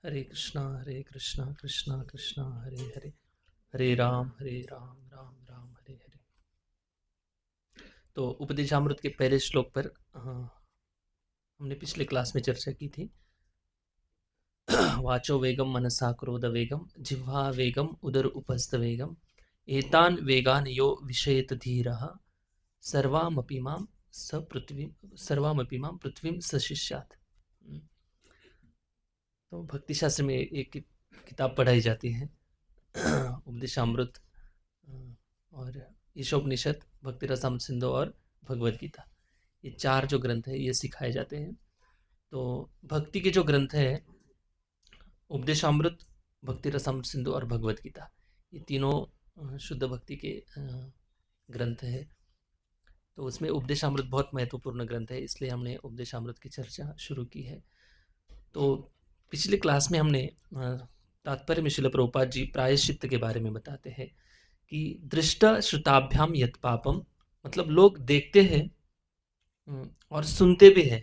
हरे कृष्णा कृष्णा कृष्णा हरे हरे, हरे राम राम राम हरे हरे। तो उपदेशामृत के पहले श्लोक पर हमने पिछले क्लास में चर्चा की थी। वाचो वेगम मनसा क्रोध वेगम जिह्वा वेगम उदर उपस्थ वेगम एतान वेगान यो विषयेत धीरः सर्वामपि मां सर्वामपि मां पृथ्वीं सशिष्यात्। तो भक्ति शास्त्र में एक किताब पढ़ाई जाती है, उपदेशामृत और ईशोपनिषद, भक्ति रसामृत सिंधु और भगवद गीता। ये चार जो ग्रंथ है ये सिखाए जाते हैं। तो भक्ति के जो ग्रंथ है, उपदेशामृत, भक्ति रसामृत सिंधु और भगवद गीता, ये तीनों शुद्ध भक्ति के ग्रंथ है। तो उसमें उपदेशामृत बहुत महत्वपूर्ण ग्रंथ है, इसलिए हमने उपदेशामृत की चर्चा शुरू की है। तो पिछली क्लास में हमने तात्पर्य में श्रील प्रभुपाद जी प्रायश्चित्त के बारे में बताते हैं कि दृष्ट श्रुताभ्याम यत पापम, मतलब लोग देखते हैं और सुनते भी हैं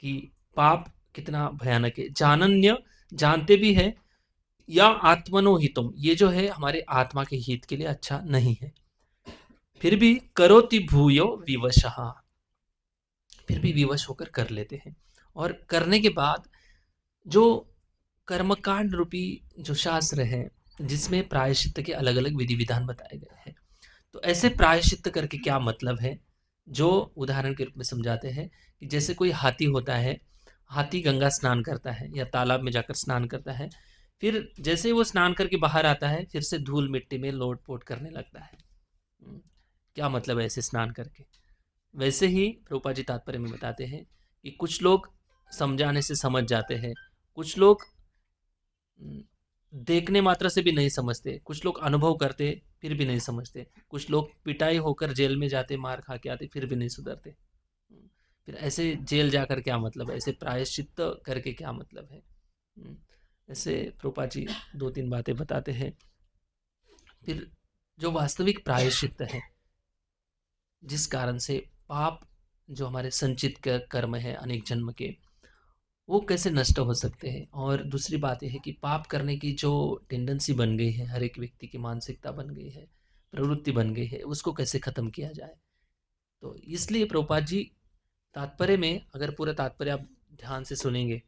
कि पाप कितना भयानक है, जानन्य जानते भी है, या आत्मनो हितम, ये जो है हमारे आत्मा के हित के लिए अच्छा नहीं है, फिर भी करोति भूयो विवशः, फिर भी विवश होकर कर लेते हैं। और करने के बाद जो कर्मकांड रूपी जो शास्त्र है जिसमें प्रायश्चित्त के अलग अलग विधि विधान बताए गए हैं, तो ऐसे प्रायश्चित्त करके क्या मतलब है, जो उदाहरण के रूप में समझाते हैं कि जैसे कोई हाथी होता है, हाथी गंगा स्नान करता है या तालाब में जाकर स्नान करता है, फिर जैसे वो स्नान करके बाहर आता है फिर से धूल मिट्टी में लोट पोट करने लगता है। क्या मतलब है ऐसे स्नान करके? वैसे ही प्रभुपाद जी तात्पर्य में बताते हैं कि कुछ लोग समझाने से समझ जाते हैं, कुछ लोग देखने मात्र से भी नहीं समझते, कुछ लोग अनुभव करते फिर भी नहीं समझते, कुछ लोग पिटाई होकर जेल में जाते, मार खा के आते, फिर भी नहीं सुधरते। फिर ऐसे जेल जाकर क्या मतलब है, ऐसे प्रायश्चित्त करके क्या मतलब है? ऐसे प्रभुपाद जी दो तीन बातें बताते हैं। फिर जो वास्तविक प्रायश्चित्त है, जिस कारण से पाप जो हमारे संचित कर्म है अनेक जन्म के, वो कैसे नष्ट हो सकते हैं। और दूसरी बात यह है कि पाप करने की जो टेंडेंसी बन गई है, हर एक व्यक्ति की मानसिकता बन गई है, प्रवृत्ति बन गई है, उसको कैसे खत्म किया जाए। तो इसलिए प्रभुपाद जी तात्पर्य में, अगर पूरा तात्पर्य आप ध्यान से सुनेंगे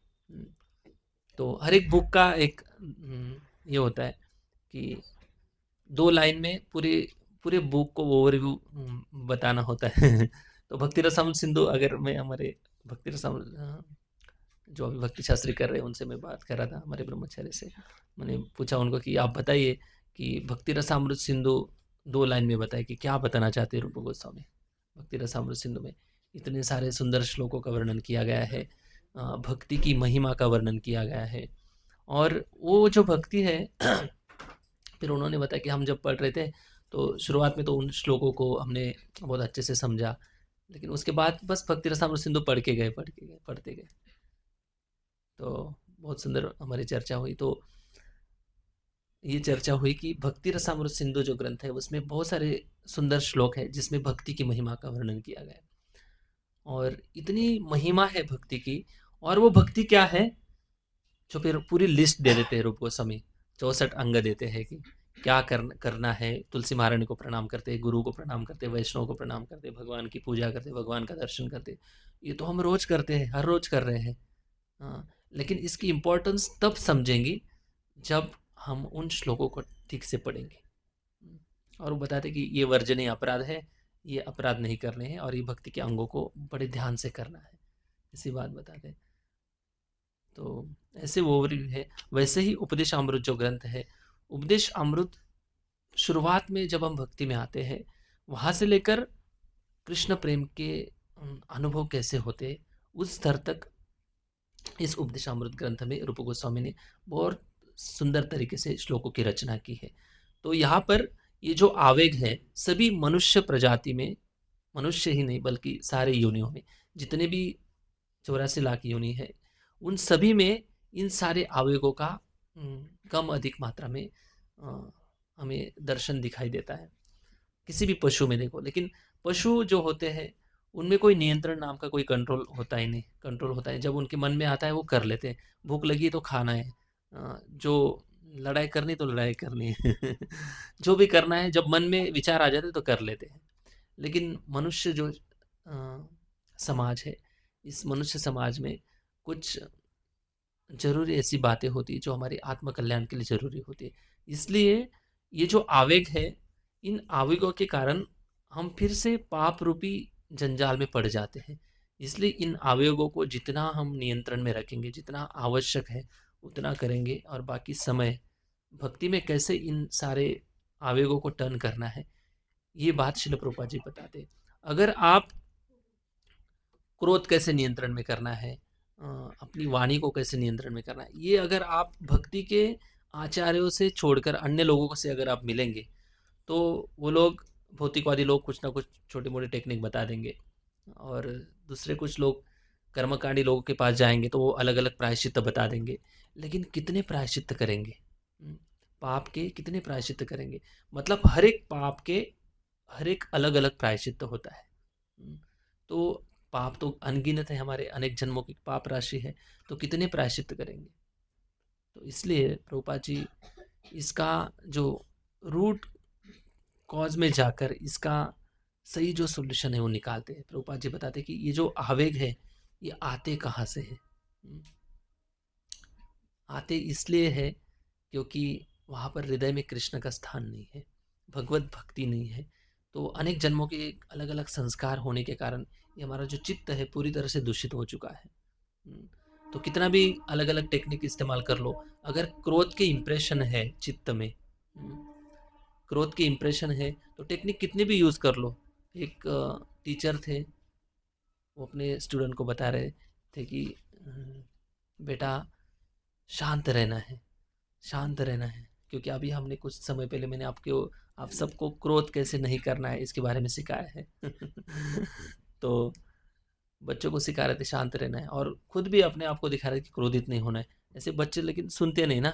तो हर एक बुक का एक ये होता है कि 2 लाइन में पूरे बुक को ओवरव्यू बताना होता है। तो भक्ति रसामृत सिंधु, अगर मैं हमारे भक्ति रसामृत जो अभी भक्ति शास्त्री कर रहे हैं उनसे मैं बात कर रहा था, हमारे ब्रह्मचार्य से, मैंने पूछा उनको कि आप बताइए कि भक्ति रसामृत सिंधु 2 लाइन में बताए कि क्या बताना चाहते हैं रूप गोस्वामी। भक्ति रसामृत सिंधु में इतने सारे सुंदर श्लोकों का वर्णन किया गया है, भक्ति की महिमा का वर्णन किया गया है। और वो जो भक्ति है फिर उन्होंने बताया कि हम जब पढ़ रहे थे तो शुरुआत में तो उन श्लोकों को हमने बहुत अच्छे से समझा, लेकिन उसके बाद बस भक्ति रसामृत सिंधु पढ़ते गए। तो बहुत सुंदर हमारी चर्चा हुई। तो ये चर्चा हुई कि भक्ति रसामृत सिंधु जो ग्रंथ है उसमें बहुत सारे सुंदर श्लोक है जिसमें भक्ति की महिमा का वर्णन किया गया है। और इतनी महिमा है भक्ति की, और वो भक्ति क्या है जो फिर पूरी लिस्ट दे देते हैं रूप गोस्वामी, 64 अंग देते हैं कि क्या करना है। तुलसी महारानी को प्रणाम करते, गुरु को प्रणाम करते, वैष्णव को प्रणाम करते, भगवान की पूजा करते, भगवान का दर्शन करते। ये तो हम रोज करते हैं, हर रोज कर रहे हैं। हाँ, लेकिन इसकी इम्पोर्टेंस तब समझेंगे जब हम उन श्लोकों को ठीक से पढ़ेंगे। और वो बताते कि ये वर्जनीय अपराध है, ये अपराध नहीं करने हैं, और ये भक्ति के अंगों को बड़े ध्यान से करना है, इसी बात बताते। तो ऐसे वो ओवरव्यू है। वैसे ही उपदेश अमृत जो ग्रंथ है, उपदेश अमृत शुरुआत में जब हम भक्ति में आते हैं, वहाँ से लेकर कृष्ण प्रेम के अनुभव कैसे होते उस स्तर तक इस उपदेशामृत ग्रंथ में रूप गोस्वामी ने बहुत सुंदर तरीके से श्लोकों की रचना की है। तो यहाँ पर ये जो आवेग है सभी मनुष्य प्रजाति में, मनुष्य ही नहीं बल्कि सारे योनियों में, जितने भी 84 लाख योनि है, उन सभी में इन सारे आवेगों का कम अधिक मात्रा में हमें दर्शन दिखाई देता है। किसी भी पशु में देखो, लेकिन पशु जो होते हैं उनमें कोई नियंत्रण नाम का कोई कंट्रोल होता ही नहीं। कंट्रोल होता है जब उनके मन में आता है वो कर लेते हैं। भूख लगी तो खाना है, जो लड़ाई करनी तो लड़ाई करनी है जो भी करना है, जब मन में विचार आ जाते तो कर लेते हैं। लेकिन मनुष्य जो समाज है, इस मनुष्य समाज में कुछ ज़रूरी ऐसी बातें होती हैं जो हमारे आत्म कल्याण के लिए ज़रूरी होती है। इसलिए ये जो आवेग है, इन आवेगों के कारण हम फिर से पाप रूपी जंजाल में पड़ जाते हैं। इसलिए इन आवेगों को जितना हम नियंत्रण में रखेंगे, जितना आवश्यक है, उतना करेंगे, और बाकी समय भक्ति में कैसे इन सारे आवेगों को टर्न करना है, ये बात शिल प्रभुपाद जी बताते हैं। अगर आप क्रोध कैसे नियंत्रण में करना है, अपनी वाणी को कैसे नियंत्रण में करना है, ये अगर आप भक्ति के आचार्यों से छोड़कर अन्य लोगों से अगर आप मिलेंगे, तो वो लोग, भौतिकवादी लोग, कुछ ना कुछ छोटी मोटी टेक्निक बता देंगे, और दूसरे कुछ लोग कर्मकांडी लोगों के पास जाएंगे तो वो अलग अलग प्रायश्चित बता देंगे। लेकिन कितने प्रायश्चित करेंगे? पाप के कितने प्रायश्चित करेंगे? मतलब हर एक पाप के हर एक अलग अलग प्रायश्चित होता है। तो पाप तो अनगिनत है, हमारे अनेक जन्मों की पाप राशि है, तो कितने प्रायश्चित करेंगे? तो इसलिए प्रभुपाद जी इसका जो रूट कॉज में जाकर इसका सही जो सोल्यूशन है वो निकालते हैं। प्रभुपाद जी बताते हैं कि ये जो आवेग है, ये आते कहाँ से है? आते इसलिए है क्योंकि वहाँ पर हृदय में कृष्ण का स्थान नहीं है, भगवत भक्ति नहीं है। तो अनेक जन्मों के अलग अलग संस्कार होने के कारण ये हमारा जो चित्त है पूरी तरह से दूषित हो चुका है। तो कितना भी अलग अलग टेक्निक इस्तेमाल कर लो, अगर क्रोध के इम्प्रेशन है चित्त में, क्रोध के इम्प्रेशन है, तो टेक्निक कितनी भी यूज़ कर लो। एक टीचर थे, वो अपने स्टूडेंट को बता रहे थे कि बेटा शांत रहना है, शांत रहना है, क्योंकि अभी हमने कुछ समय पहले मैंने आप सबको क्रोध कैसे नहीं करना है इसके बारे में सिखाया है तो बच्चों को सिखा रहे थे शांत रहना है, और खुद भी अपने आप को दिखा रहे थे कि क्रोधित नहीं होना है। ऐसे बच्चे लेकिन सुनते नहीं ना,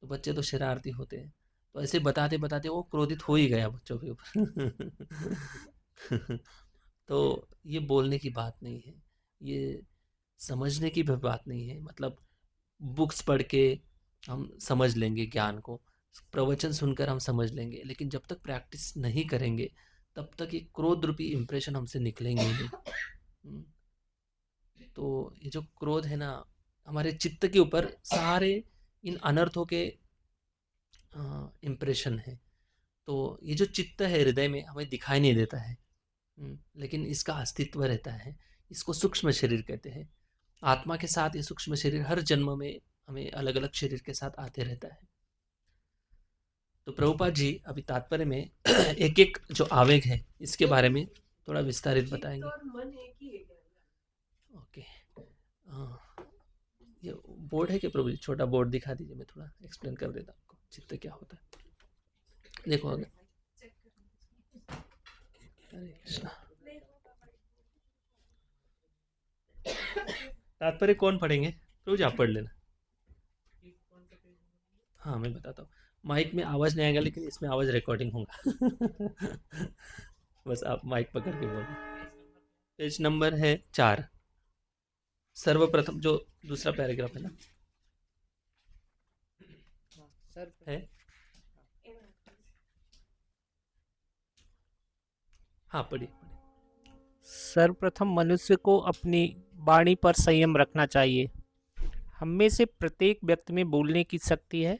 तो बच्चे तो शरारती होते हैं, तो ऐसे बताते बताते वो क्रोधित हो ही गया बच्चों के ऊपर तो ये बोलने की बात नहीं है, ये समझने की भी बात नहीं है। मतलब बुक्स पढ़ के हम समझ लेंगे ज्ञान को, प्रवचन सुनकर हम समझ लेंगे, लेकिन जब तक प्रैक्टिस नहीं करेंगे तब तक ये क्रोध रूपी इम्प्रेशन हमसे निकलेंगे ही नहीं। तो ये जो क्रोध है ना, हमारे चित्त के ऊपर सारे इन अनर्थों के इम्प्रेशन है। तो ये जो चित्त है हृदय में हमें दिखाई नहीं देता है, लेकिन इसका अस्तित्व रहता है। इसको सूक्ष्म शरीर कहते हैं। आत्मा के साथ ये सूक्ष्म शरीर हर जन्म में हमें अलग अलग शरीर के साथ आते रहता है। तो प्रभुपाद जी अभी तात्पर्य में एक एक जो आवेग है इसके बारे में थोड़ा विस्तारित बताएंगे। ओके, ये बोर्ड है क्या प्रभु जी? छोटा बोर्ड दिखा दीजिए, मैं थोड़ा एक्सप्लेन कर देता आपको चित्त क्या होता है। देखो अगर, हरे कृष्णा, तात्पर्य कौन पढ़ेंगे? प्रभु जी आप पढ़ लेना। हाँ मैं बताता हूँ, माइक में आवाज़ नहीं आएगा लेकिन इसमें आवाज़ रिकॉर्डिंग होगा बस आप माइक पकड़ के बोलो। पेज नंबर है 4, सर्वप्रथम जो दूसरा पैराग्राफ है ना, सर है, हाँ पढ़िए पढ़िए। सर्वप्रथम मनुष्य को अपनी वाणी पर संयम रखना चाहिए। हम में से प्रत्येक व्यक्ति में बोलने की शक्ति है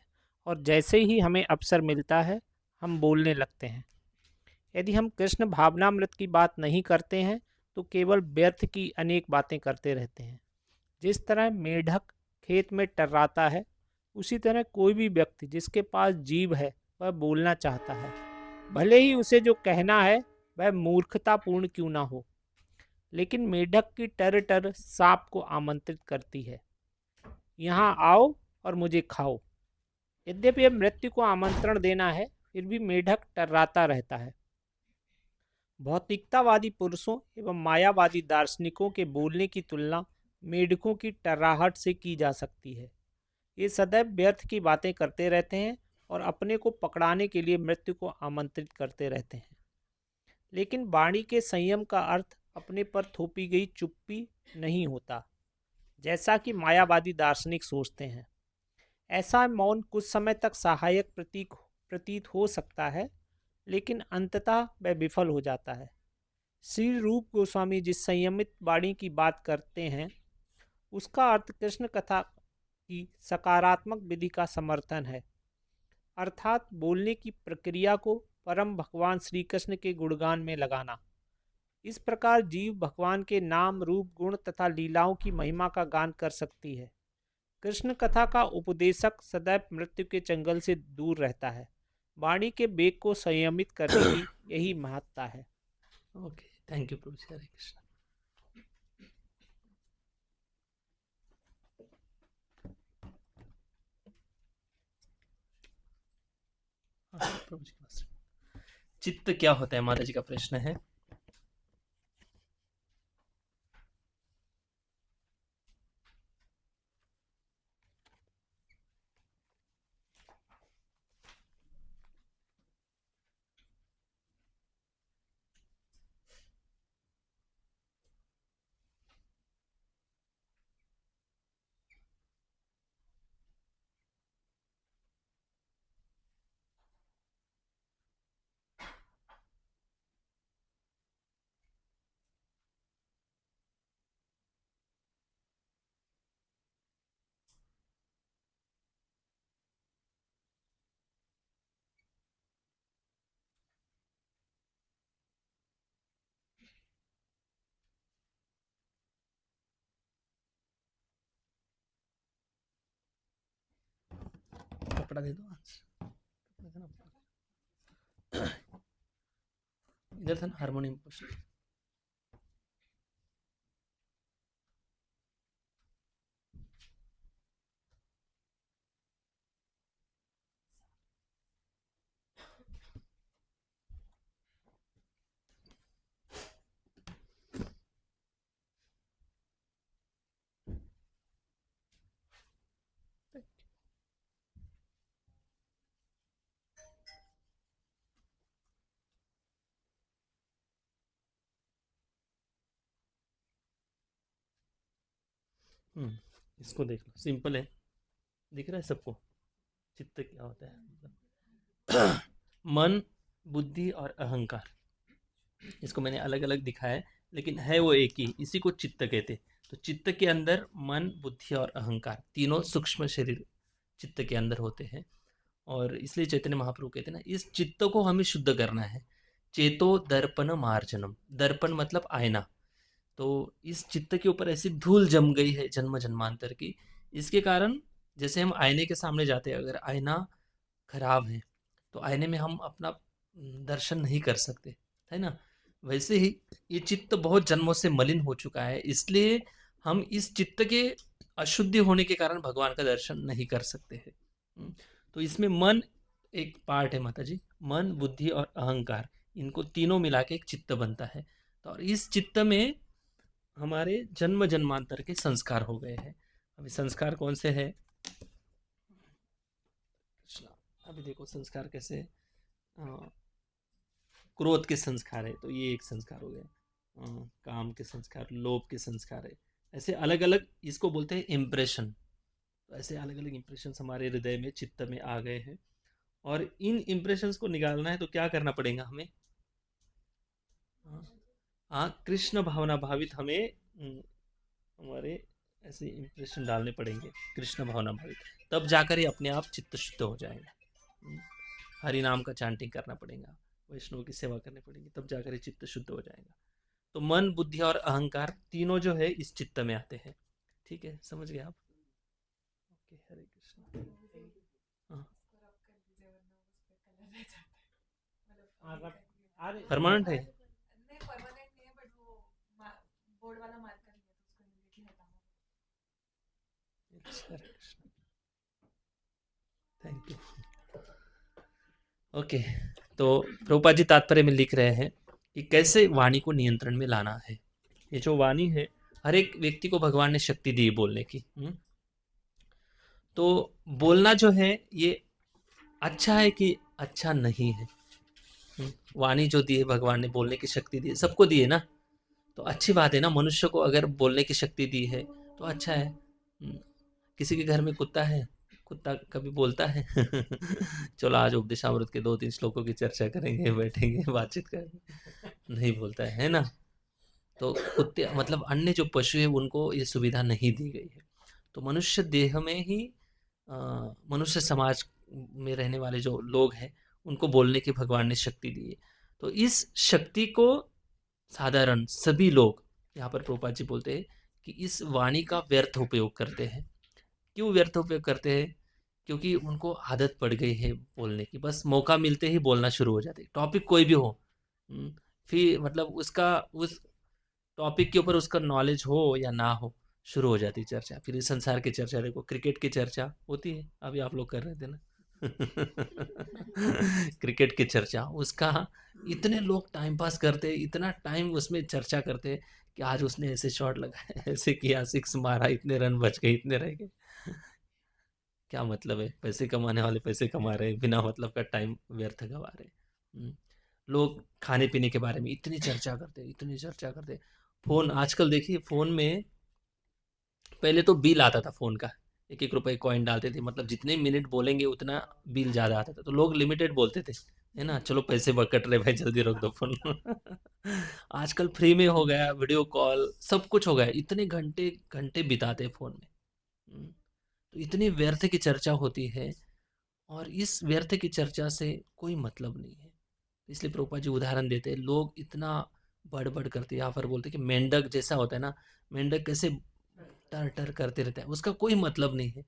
और जैसे ही हमें अवसर मिलता है हम बोलने लगते हैं। यदि हम कृष्ण भावनामृत की बात नहीं करते हैं तो केवल व्यर्थ की अनेक बातें करते रहते हैं। जिस तरह मेढक खेत में टर्राता है, उसी तरह कोई भी व्यक्ति जिसके पास जीभ है वह बोलना चाहता है, भले ही उसे जो कहना है वह मूर्खतापूर्ण क्यों ना हो। लेकिन मेढक की टर टर सांप को आमंत्रित करती है, यहाँ आओ और मुझे खाओ। यद्यपि यह मृत्यु को आमंत्रण देना है, फिर भी मेढक टर्राता रहता है। भौतिकतावादी पुरुषों एवं मायावादी दार्शनिकों के बोलने की तुलना मेढकों की टर्राहट से की जा सकती है। ये सदैव व्यर्थ की बातें करते रहते हैं और अपने को पकड़ाने के लिए मृत्यु को आमंत्रित करते रहते हैं। लेकिन वाणी के संयम का अर्थ अपने पर थोपी गई चुप्पी नहीं होता, जैसा कि मायावादी दार्शनिक सोचते हैं। ऐसा मौन कुछ समय तक सहायक प्रतीत हो सकता है, लेकिन अंततः वह विफल हो जाता है। श्री रूप गोस्वामी जिस संयमित वाणी की बात करते हैं, उसका अर्थ कृष्ण कथा की सकारात्मक विधि का समर्थन है, अर्थात बोलने की प्रक्रिया को परम भगवान श्री कृष्ण के गुणगान में लगाना। इस प्रकार जीव भगवान के नाम, रूप, गुण तथा लीलाओं की महिमा का गान कर सकती है। कृष्ण कथा का उपदेशक सदैव मृत्यु के चंगल से दूर रहता है। वाणी के वेग को संयमित करने की यही महत्ता है। ओके, थैंक यू प्रभु जी। हरे कृष्ण। प्रभु जी का प्रश्न। चित्त क्या होता है, माता जी का प्रश्न है। कपड़ा दे दो। इधर था ना हारमोनियम प्रश्न। इसको देख लो, सिंपल है, दिख रहा है सबको। चित्त क्या होता है, मतलब मन, बुद्धि और अहंकार। इसको मैंने अलग अलग दिखाया है, लेकिन है वो एक ही, इसी को चित्त कहते। तो चित्त के अंदर मन, बुद्धि और अहंकार तीनों सूक्ष्म शरीर चित्त के अंदर होते हैं। और इसलिए चैतन्य महाप्रभु कहते हैं ना, इस चित्त को हमें शुद्ध करना है। चेतो दर्पण मार्जनम। दर्पण मतलब आईना। तो इस चित्त के ऊपर ऐसी धूल जम गई है जन्म जन्मांतर की, इसके कारण जैसे हम आईने के सामने जाते हैं, अगर आईना खराब है तो आईने में हम अपना दर्शन नहीं कर सकते, है ना। वैसे ही ये चित्त बहुत जन्मों से मलिन हो चुका है, इसलिए हम इस चित्त के अशुद्धि होने के कारण भगवान का दर्शन नहीं कर सकते हैं। तो इसमें मन एक पार्ट है माता जी। मन, बुद्धि और अहंकार, इनको तीनों मिला के एक चित्त बनता है। तो और इस चित्त में हमारे जन्म जन्मांतर के संस्कार हो गए हैं। अभी संस्कार कौन से हैं? अभी देखो संस्कार कैसे, क्रोध के संस्कार है तो ये एक संस्कार हो गया, काम के संस्कार, लोभ के संस्कार है। ऐसे अलग अलग इसको बोलते हैं इम्प्रेशन। तो ऐसे अलग अलग इम्प्रेशन हमारे हृदय में, चित्त में आ गए हैं, और इन इम्प्रेशंस को निकालना है तो क्या करना पड़ेगा हमें? कृष्ण भावना भावित हमें हमारे ऐसे इम्प्रेशन डालने पड़ेंगे, कृष्ण भावना भावित, तब जाकर ये अपने आप चित्त शुद्ध हो जाएगा। हरि नाम का चांटिंग करना पड़ेगा, वैष्णव की सेवा करनी पड़ेगी, तब जाकर ये चित्त शुद्ध हो जाएगा। तो मन, बुद्धि और अहंकार तीनों जो है इस चित्त में आते हैं। ठीक है, समझ गए आप? ओके, हरे कृष्ण। परमानेंट है? Thank you. ओके, तो प्रभुपाद जी तात्पर्य में लिख रहे हैं कि कैसे वाणी को नियंत्रण में लाना है। ये जो वाणी है, हर एक व्यक्ति को भगवान ने शक्ति दी बोलने की। तो बोलना जो है ये अच्छा है कि अच्छा नहीं है? वाणी जो दी है भगवान ने, बोलने की शक्ति दी है, सबको दी है ना, तो अच्छी बात है ना। मनुष्य को अगर बोलने की शक्ति दी है तो अच्छा है। किसी के घर में कुत्ता है, कुत्ता कभी बोलता है? चलो आज उपदेशामृत के 2-3 श्लोकों की चर्चा करेंगे, बैठेंगे, बातचीत करेंगे। नहीं बोलता है ना? तो कुत्ते मतलब अन्य जो पशु है उनको ये सुविधा नहीं दी गई है। तो मनुष्य देह में ही अ, मनुष्य समाज में रहने वाले जो लोग हैं उनको बोलने की भगवान ने शक्ति दी है। तो इस शक्ति को साधारण सभी लोग, यहाँ पर प्रभुपाद जी बोलते हैं कि इस वाणी का व्यर्थ उपयोग करते हैं। क्यों व्यर्थ उपयोग करते हैं? क्योंकि उनको आदत पड़ गई है बोलने की, बस मौका मिलते ही बोलना शुरू हो जाते, टॉपिक कोई भी हो। फिर मतलब उसका उस टॉपिक के ऊपर उसका नॉलेज हो या ना हो, शुरू हो जाती चर्चा। फिर इस संसार की चर्चा, देखो क्रिकेट की चर्चा होती है, अभी आप लोग कर रहे थे ना। क्रिकेट की चर्चा, उसका इतने लोग टाइम पास करते, इतना टाइम उसमें चर्चा करते कि आज उसने ऐसे शॉट लगाया, ऐसे किया, सिक्स मारा, इतने रन बच गए, इतने रह गए। क्या मतलब है? पैसे कमाने वाले पैसे कमा रहे हैं, बिना मतलब का टाइम व्यर्थ गवा रहे हैं। लोग खाने पीने के बारे में इतनी चर्चा करते, इतनी चर्चा करते। फोन आजकल देखिए, फोन में पहले तो बिल आता था फोन का, 1-1 रुपए कॉइन डालते थे, मतलब जितने मिनट बोलेंगे उतना बिल ज्यादा आता था, तो लोग लिमिटेड बोलते थे, है ना, चलो पैसे कट रहे भाई, जल्दी रख दो फोन। आजकल फ्री में हो गया, वीडियो कॉल सब कुछ हो गया, इतने घंटे घंटे बिताते हैं फोन में। तो इतनी व्यर्थ की चर्चा होती है, और इस व्यर्थ की चर्चा से कोई मतलब नहीं है। इसलिए प्रभुपाद जी उदाहरण देते हैं, लोग इतना बड़बड़ करते हैं, यहाँ पर बोलते हैं कि मेंढक जैसा होता है ना, मेंढक कैसे टर टर करते रहता है, उसका कोई मतलब नहीं है।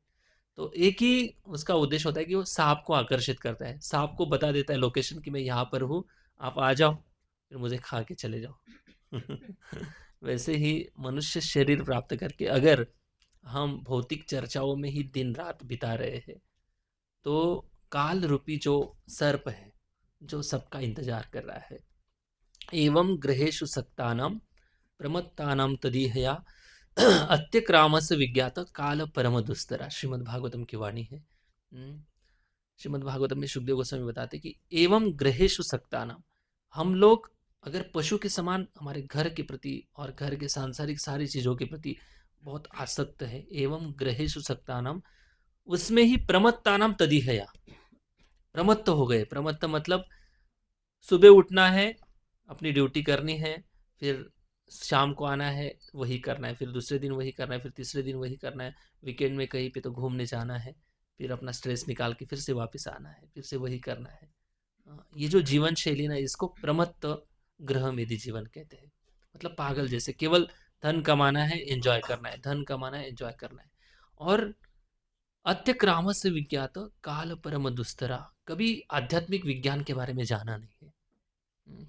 तो एक ही उसका उद्देश्य होता है कि वो सांप को आकर्षित करता है, सांप को बता देता है लोकेशन कि मैं यहाँ पर हूँ, आप आ जाओ, फिर मुझे खा के चले जाओ। वैसे ही मनुष्य शरीर प्राप्त करके अगर हम भौतिक चर्चाओं में ही दिन रात बिता रहे हैं, तो काल रूपी जो सर्प है, जो सबका इंतजार कर रहा है, एवं ग्रहेषु सक्तानाम प्रमत्तानाम तदीहया अत्यक्रामस विज्ञात काल परम दुस्तरा, श्रीमद् भागवतम की वाणी है। श्रीमद् भागवतम में सुखदेव गोस्वामी बताते कि एवं ग्रहेषु सक्तानाम, हम लोग अगर पशु के समान हमारे घर के प्रति और घर के सांसारिक सारी चीजों के प्रति बहुत आसक्त है, एवं ग्रहेषु सक्तानाम, उसमें ही प्रमत्तानाम तदीहया, प्रमत्त हो गए। प्रमत्त मतलब सुबह उठना है, अपनी ड्यूटी करनी है, फिर शाम को आना है, वही करना है, फिर दूसरे दिन वही करना है, फिर तीसरे दिन वही करना है, वीकेंड में कहीं पे तो घूमने जाना है, फिर अपना स्ट्रेस निकाल के फिर से वापस आना है, फिर से वही करना है। ये जो जीवन शैली ना, इसको प्रमत्त ग्रह मेधि जीवन कहते हैं। मतलब पागल जैसे, केवल धन कमाना है, एंजॉय करना है, धन कमाना है, एंजॉय करना है। और अत्यक्रामस्य विज्ञात काल परम दुस्तरा, कभी आध्यात्मिक विज्ञान के बारे में जाना नहीं है। हम्म,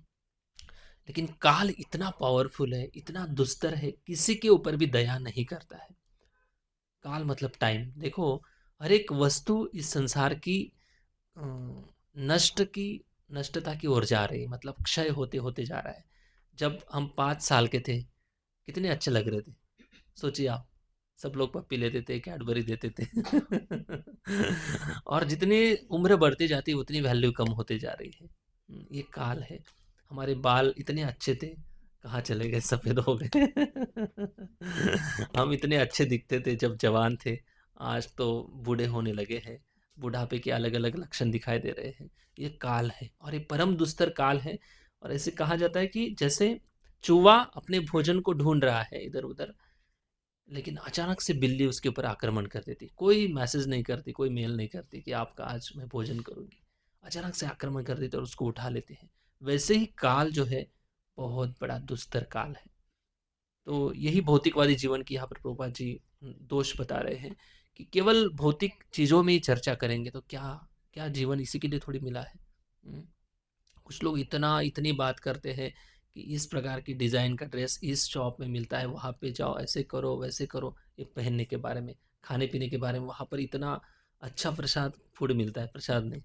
लेकिन काल इतना पावरफुल है, इतना दुस्तर है, किसी के ऊपर भी दया नहीं करता है। काल मतलब टाइम, देखो हर एक वस्तु इस संसार की अ, नष्ट की नष्टता की ओर जा रही है, मतलब क्षय होते होते जा रहा है। जब हम 5 साल के थे, कितने अच्छे लग रहे थे, सोचिए आप, सब लोग पप्पी लेते थे, कैडबरी देते थे। और जितनी उम्र बढ़ती जाती है उतनी वैल्यू कम होते जा रही है। ये काल है। हमारे बाल इतने अच्छे थे, कहाँ चले गए, सफेद हो गए। हम इतने अच्छे दिखते थे जब जवान थे, आज तो बूढ़े होने लगे हैं, बुढ़ापे के अलग अलग लक्षण दिखाई दे रहे हैं। ये काल है, और ये परम दुस्तर काल है। और ऐसे कहा जाता है कि जैसे चूहा अपने भोजन को ढूंढ रहा है इधर उधर, लेकिन अचानक से बिल्ली उसके ऊपर आक्रमण कर देती, कोई मैसेज नहीं करती, कोई मेल नहीं करती कि आपका आज मैं भोजन करूंगी, अचानक से आक्रमण कर देते और उसको उठा लेते हैं। वैसे ही काल जो है, बहुत बड़ा दुस्तर काल है। तो यही भौतिकवादी जीवन की यहाँ पर प्रभुपाद जी दोष बता रहे हैं कि केवल भौतिक चीजों में ही चर्चा करेंगे तो क्या, क्या जीवन इसी के लिए थोड़ी मिला है। हम्म, कुछ लोग इतना इतनी बात करते हैं कि इस प्रकार की डिज़ाइन का ड्रेस इस शॉप में मिलता है, वहाँ पे जाओ, ऐसे करो वैसे करो, ये पहनने के बारे में, खाने पीने के बारे में, वहाँ पर इतना अच्छा प्रसाद फूड मिलता है, प्रसाद नहीं,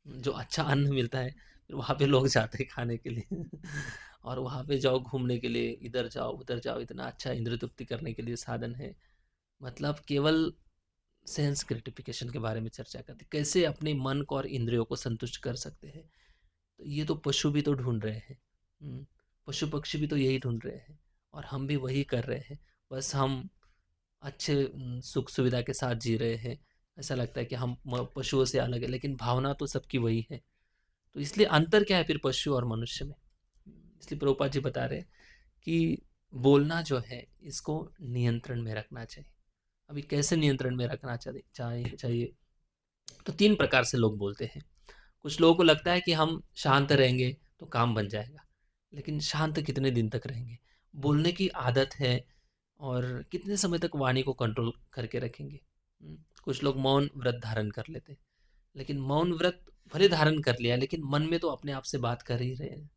जो अच्छा अन्न मिलता है, फिर वहाँ पे लोग जाते हैं खाने के लिए। और वहाँ पे जाओ घूमने के लिए, इधर जाओ उधर जाओ, इतना अच्छा इंद्रिय तृप्ति करने के लिए साधन है। मतलब केवल सेंस ग्रेटिफिकेशन के बारे में चर्चा करते, कैसे अपने मन को और इंद्रियों को संतुष्ट कर सकते हैं। तो ये तो पशु भी तो ढूंढ रहे हैं। पशु पक्षी भी तो यही ढूंढ रहे हैं, और हम भी वही कर रहे हैं। बस हम अच्छे सुख सुविधा के साथ जी रहे हैं, ऐसा लगता है कि हम पशुओं से अलग है, लेकिन भावना तो सबकी वही है। तो इसलिए अंतर क्या है फिर पशु और मनुष्य में? इसलिए प्रभुपाद जी बता रहे हैं कि बोलना जो है इसको नियंत्रण में रखना चाहिए। अभी कैसे नियंत्रण में रखना चाहिए? तो 3 प्रकार से लोग बोलते हैं। कुछ लोगों को लगता है कि हम शांत रहेंगे तो काम बन जाएगा, लेकिन शांत कितने दिन तक रहेंगे? बोलने की आदत है और कितने समय तक वाणी को कंट्रोल करके रखेंगे? कुछ लोग मौन व्रत धारण कर लेते हैं, लेकिन मौन व्रत भले धारण कर लिया, लेकिन मन में तो अपने आप से बात कर ही रहे हैं,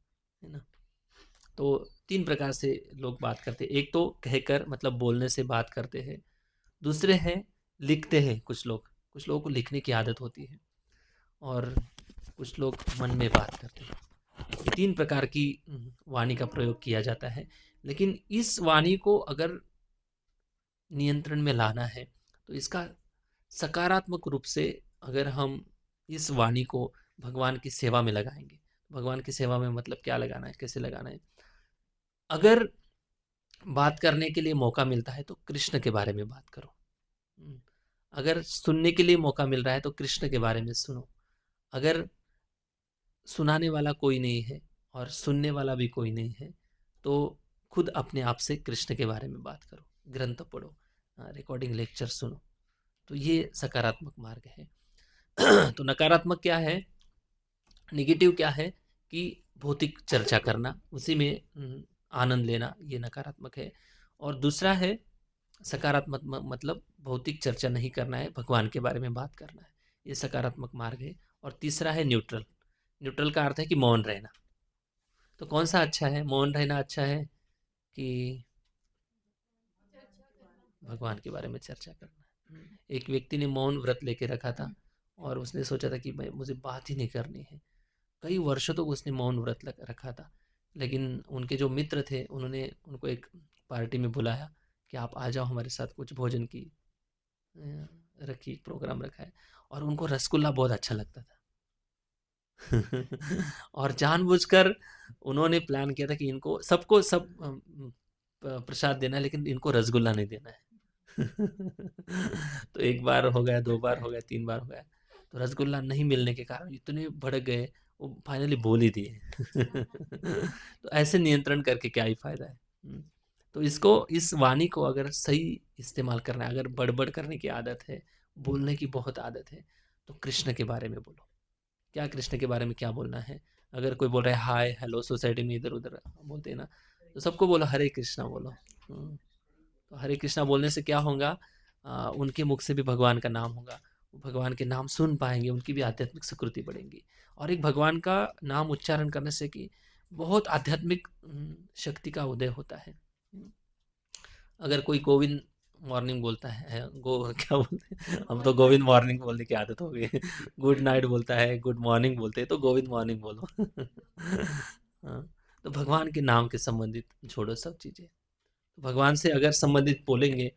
है ना? तो 3 प्रकार से लोग बात करते हैं। एक तो कहकर मतलब बोलने से बात करते हैं, दूसरे हैं लिखते हैं कुछ लोगों को लिखने की आदत होती है, और कुछ लोग मन में बात करते हैं। ये 3 प्रकार की वाणी का प्रयोग किया जाता है, लेकिन इस वाणी को अगर नियंत्रण में लाना है, तो इसका सकारात्मक रूप से अगर हम इस वाणी को भगवान की सेवा में लगाएँगे, भगवान की सेवा में मतलब क्या लगाना है, कैसे लगाना है? अगर बात करने के लिए मौका मिलता है, तो कृष्ण के बारे में बात करो। अगर सुनने के लिए मौका मिल रहा है, तो कृष्ण के बारे में सुनो। अगर सुनाने वाला कोई नहीं है और सुनने वाला भी कोई नहीं है, तो खुद अपने आप से कृष्ण के बारे में बात करो, ग्रंथ पढ़ो, रिकॉर्डिंग लेक्चर सुनो। तो ये सकारात्मक मार्ग है। तो नकारात्मक क्या है, नेगेटिव क्या है कि भौतिक चर्चा करना, उसी में आनंद लेना, ये नकारात्मक है। और दूसरा है सकारात्मक मतलब भौतिक चर्चा नहीं करना है, भगवान के बारे में बात करना है, ये सकारात्मक मार्ग है। और तीसरा है न्यूट्रल। न्यूट्रल का अर्थ है कि मौन रहना। तो कौन सा अच्छा है, मौन रहना अच्छा है कि भगवान के बारे में चर्चा करना? एक व्यक्ति ने मौन व्रत लेके रखा था और उसने सोचा था कि भाई मुझे बात ही नहीं करनी है। कई वर्षों तक उसने मौन व्रत रखा था, लेकिन उनके जो मित्र थे उन्होंने उनको एक पार्टी में बुलाया कि आप आ जाओ हमारे साथ, कुछ भोजन की रखी प्रोग्राम रखा है, और उनको रसगुल्ला बहुत अच्छा लगता था। और जानबूझकर उन्होंने प्लान किया था कि इनको सबको सब प्रसाद देना है, लेकिन इनको रसगुल्ला नहीं देना है। तो एक बार हो गया, 2 बार हो गया, 3 बार हो गया, तो रसगुल्ला नहीं मिलने के कारण इतने भड़क गए, वो फाइनली बोल ही दिए। तो ऐसे नियंत्रण करके क्या ही फायदा है? तो इस वाणी को अगर सही इस्तेमाल करना है, अगर बड़बड़ करने की आदत है, बोलने की बहुत आदत है, तो कृष्ण के बारे में बोलो। क्या कृष्ण के बारे में क्या बोलना है? अगर कोई बोल रहा है हाय हेलो, सोसाइटी में इधर उधर बोलते हैं ना, तो सबको बोलो हरे कृष्णा बोलो। तो हरे कृष्णा बोलने से क्या होगा? उनके मुख से भी भगवान का नाम होगा, भगवान के नाम सुन पाएंगे, उनकी भी आध्यात्मिक सुकृति बढ़ेंगी। और एक भगवान का नाम उच्चारण करने से कि बहुत आध्यात्मिक शक्ति का उदय होता है। अगर कोई गोविंद मॉर्निंग बोलता है, क्या बोलते हैं हम, तो गोविंद मॉर्निंग बोलने की आदत हो गई है। गुड नाइट बोलता है, गुड मॉर्निंग बोलते हैं, तो गोविंद मॉर्निंग बोलो। हाँ, तो भगवान के नाम के संबंधित छोड़ो सब चीज़ें। तो भगवान से अगर संबंधित बोलेंगे,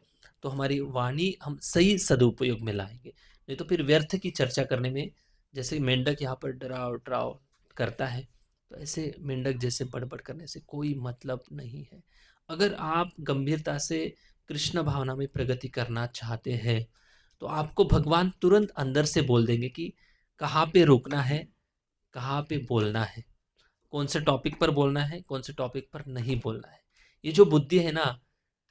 तो हमारी वाणी हम सही सदुपयोग में लाएंगे। नहीं तो फिर व्यर्थ की चर्चा करने में, जैसे मेंढक यहाँ पर डराव डराव करता है, तो ऐसे मेंढक जैसे बड़बड़ करने से कोई मतलब नहीं है। अगर आप गंभीरता से कृष्ण भावना में प्रगति करना चाहते हैं, तो आपको भगवान तुरंत अंदर से बोल देंगे कि कहाँ पे रुकना है, कहाँ पे बोलना है, कौन से टॉपिक पर बोलना है, कौन से टॉपिक पर नहीं बोलना है। ये जो बुद्धि है ना,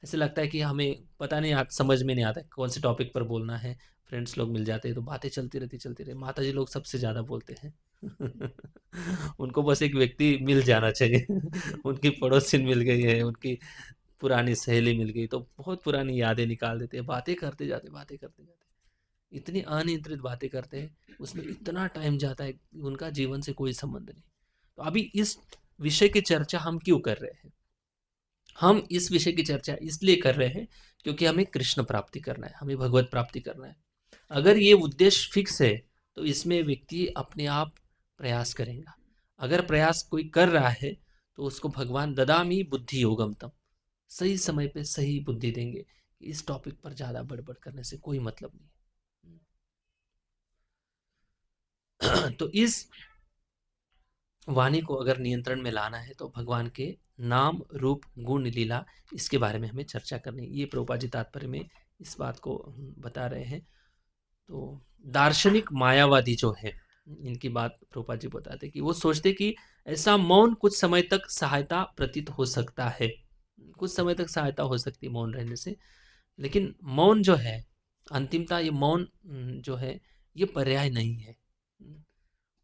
ऐसे लगता है कि हमें पता नहीं समझ में नहीं आता कौन से टॉपिक पर बोलना है। फ्रेंड्स लोग मिल जाते हैं तो बातें चलती रहती। माता जी लोग सबसे ज़्यादा बोलते हैं। उनको बस एक व्यक्ति मिल जाना चाहिए। उनकी पड़ोसिन मिल गई है, उनकी पुरानी सहेली मिल गई, तो बहुत पुरानी यादें निकाल देते हैं, बातें करते जाते। इतनी अनियंत्रित बातें करते हैं, उसमें इतना टाइम जाता है, उनका जीवन से कोई संबंध नहीं। तो अभी इस विषय की चर्चा हम क्यों कर रहे हैं? हम इस विषय की चर्चा इसलिए कर रहे हैं क्योंकि हमें कृष्ण प्राप्ति करना है, हमें भगवत प्राप्ति करना है। अगर ये उद्देश्य फिक्स है, तो इसमें व्यक्ति अपने आप प्रयास करेगा। अगर प्रयास कोई कर रहा है, तो उसको भगवान ददामी बुद्धि योगम तम, सही समय पे सही बुद्धि देंगे। इस टॉपिक पर ज़्यादा बड़बड़ करने से कोई मतलब नहीं। तो इस वाणी को अगर नियंत्रण में लाना है, तो भगवान के नाम रूप गुण लीला, इसके बारे में हमें चर्चा करनी है। ये प्रभुपाद जी तात्पर्य में इस बात को बता रहे हैं। तो दार्शनिक मायावादी जो है, इनकी बात प्रभुपाद जी बताते कि वो सोचते कि ऐसा मौन कुछ समय तक सहायता प्रतीत हो सकता है, कुछ समय तक सहायता हो सकती है मौन रहने से, लेकिन मौन जो है अंतिमता, ये मौन जो है ये पर्याय नहीं है।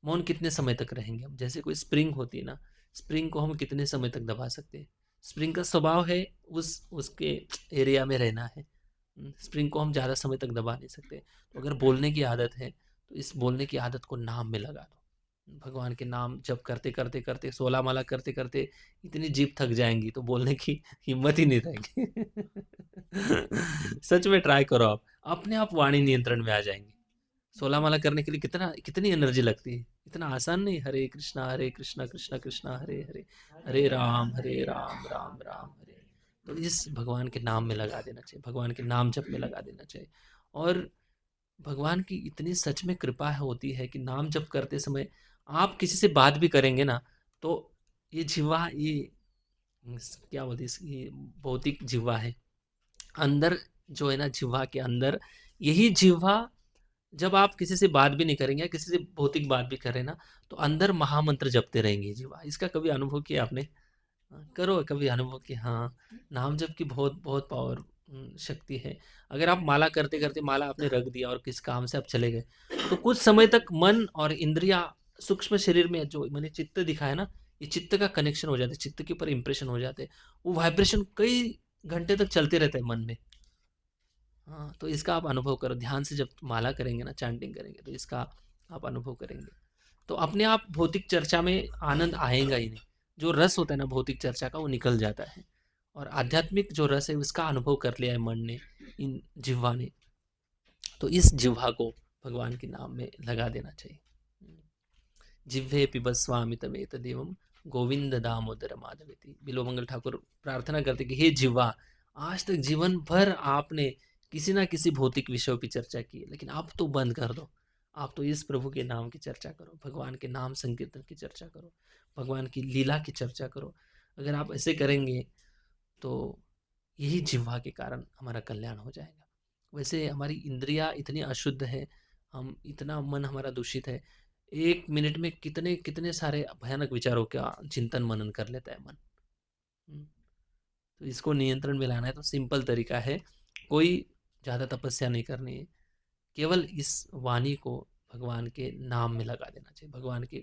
मौन कितने समय तक रहेंगे हम? जैसे कोई स्प्रिंग होती है ना, स्प्रिंग को हम कितने समय तक दबा सकते हैं? स्प्रिंग का स्वभाव है उसके एरिया में रहना है। स्प्रिंग को हम ज़्यादा समय तक दबा नहीं सकते। तो अगर बोलने की आदत है तो इस बोलने की आदत को नाम में लगा दो। भगवान के नाम जप करते करते करते, 16 माला करते करते इतनी जीभ थक जाएंगी तो बोलने की हिम्मत ही नहीं रहेगी। सच में ट्राई करो आप, अपने आप वाणी नियंत्रण में आ जाएंगी। 16 माला करने के लिए कितनी एनर्जी लगती है, इतना आसान नहीं। हरे कृष्णा कृष्णा कृष्णा हरे हरे, हरे राम राम राम हरे। तो इस भगवान के नाम में लगा देना चाहिए, भगवान के नाम जप में लगा देना चाहिए। और भगवान की इतनी सच में कृपा होती है कि नाम जप करते समय आप किसी से बात भी करेंगे ना, तो ये जिह्वा, ये क्या बोलते हैं ये भौतिक जिह्वा है अंदर, जो है ना जिह्वा के अंदर, यही जिह्वा जब आप किसी से बात भी नहीं करेंगे या किसी से भौतिक बात भी करें ना, तो अंदर महामंत्र जपते रहेंगे जीवा। इसका कभी अनुभव किया आपने? करो कभी अनुभव कि हाँ, नाम जप की बहुत बहुत पावर, शक्ति है। अगर आप माला करते करते माला आपने रख दिया और किस काम से आप चले गए, तो कुछ समय तक मन और इंद्रिया सूक्ष्म शरीर में जो मैंने चित्त दिखाया ना, ये चित्त का कनेक्शन हो जाता है, चित्त के ऊपर इंप्रेशन हो जाते हैं। वो वाइब्रेशन कई घंटे तक चलते रहते हैं मन में। हाँ, तो इसका आप अनुभव करो, ध्यान से जब माला करेंगे ना, चैंटिंग करेंगे, तो इसका आप अनुभव करेंगे। तो अपने आप भौतिक चर्चा में आनंद आएगा ही नहीं। जो रस होता है ना भौतिक चर्चा का, वो निकल जाता है। और आध्यात्मिक जो रस है उसका अनुभव कर लिया है मन ने, इन जिह्वा ने। तो इस जिह्वा को भगवान के नाम में लगा देना चाहिए। जिह्वे पिबस्वामितमेतदेवं गोविंद दामोदर माधवेति। बिल्वमंगल ठाकुर प्रार्थना करते कि हे जिह्वा, आज तक जीवन भर आपने किसी ना किसी भौतिक विषयों की चर्चा की है, लेकिन आप तो बंद कर दो। आप तो इस प्रभु के नाम की चर्चा करो, भगवान के नाम संकीर्तन की चर्चा करो, भगवान की लीला की चर्चा करो। अगर आप ऐसे करेंगे तो यही जिह्वा के कारण हमारा कल्याण हो जाएगा। वैसे हमारी इंद्रियां इतनी अशुद्ध है, हम इतना मन हमारा दूषित है, 1 मिनट में कितने कितने सारे भयानक विचारों का चिंतन मनन कर लेता है मन। तो इसको नियंत्रण में लाना है तो सिंपल तरीका है, कोई ज़्यादा तपस्या नहीं करनी है, केवल इस वाणी को भगवान के नाम में लगा देना चाहिए, भगवान के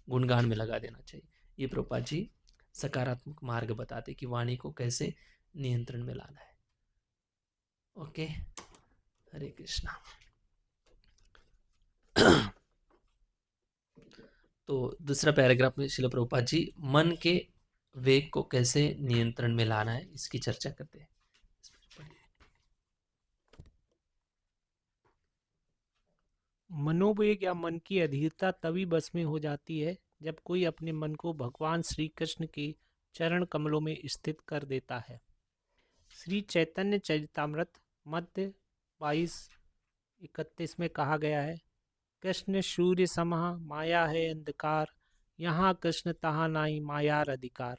गुणगान में लगा देना चाहिए। ये प्रभुपाद जी सकारात्मक मार्ग बताते कि वाणी को कैसे नियंत्रण में लाना है। ओके, हरे कृष्णा। तो दूसरा पैराग्राफ में शिल प्रभुपाद जी मन के वेग को कैसे नियंत्रण में लाना है इसकी चर्चा करते हैं। मनोवेग या मन की अधीरता तभी बस में हो जाती है जब कोई अपने मन को भगवान श्री कृष्ण के चरण कमलों में स्थित कर देता है। श्री चैतन्य चरितामृत मध्य 22:31 में कहा गया है, कृष्ण सूर्य समः माया है अंधकार, यहाँ कृष्ण तहाँ नाई मायार अधिकार।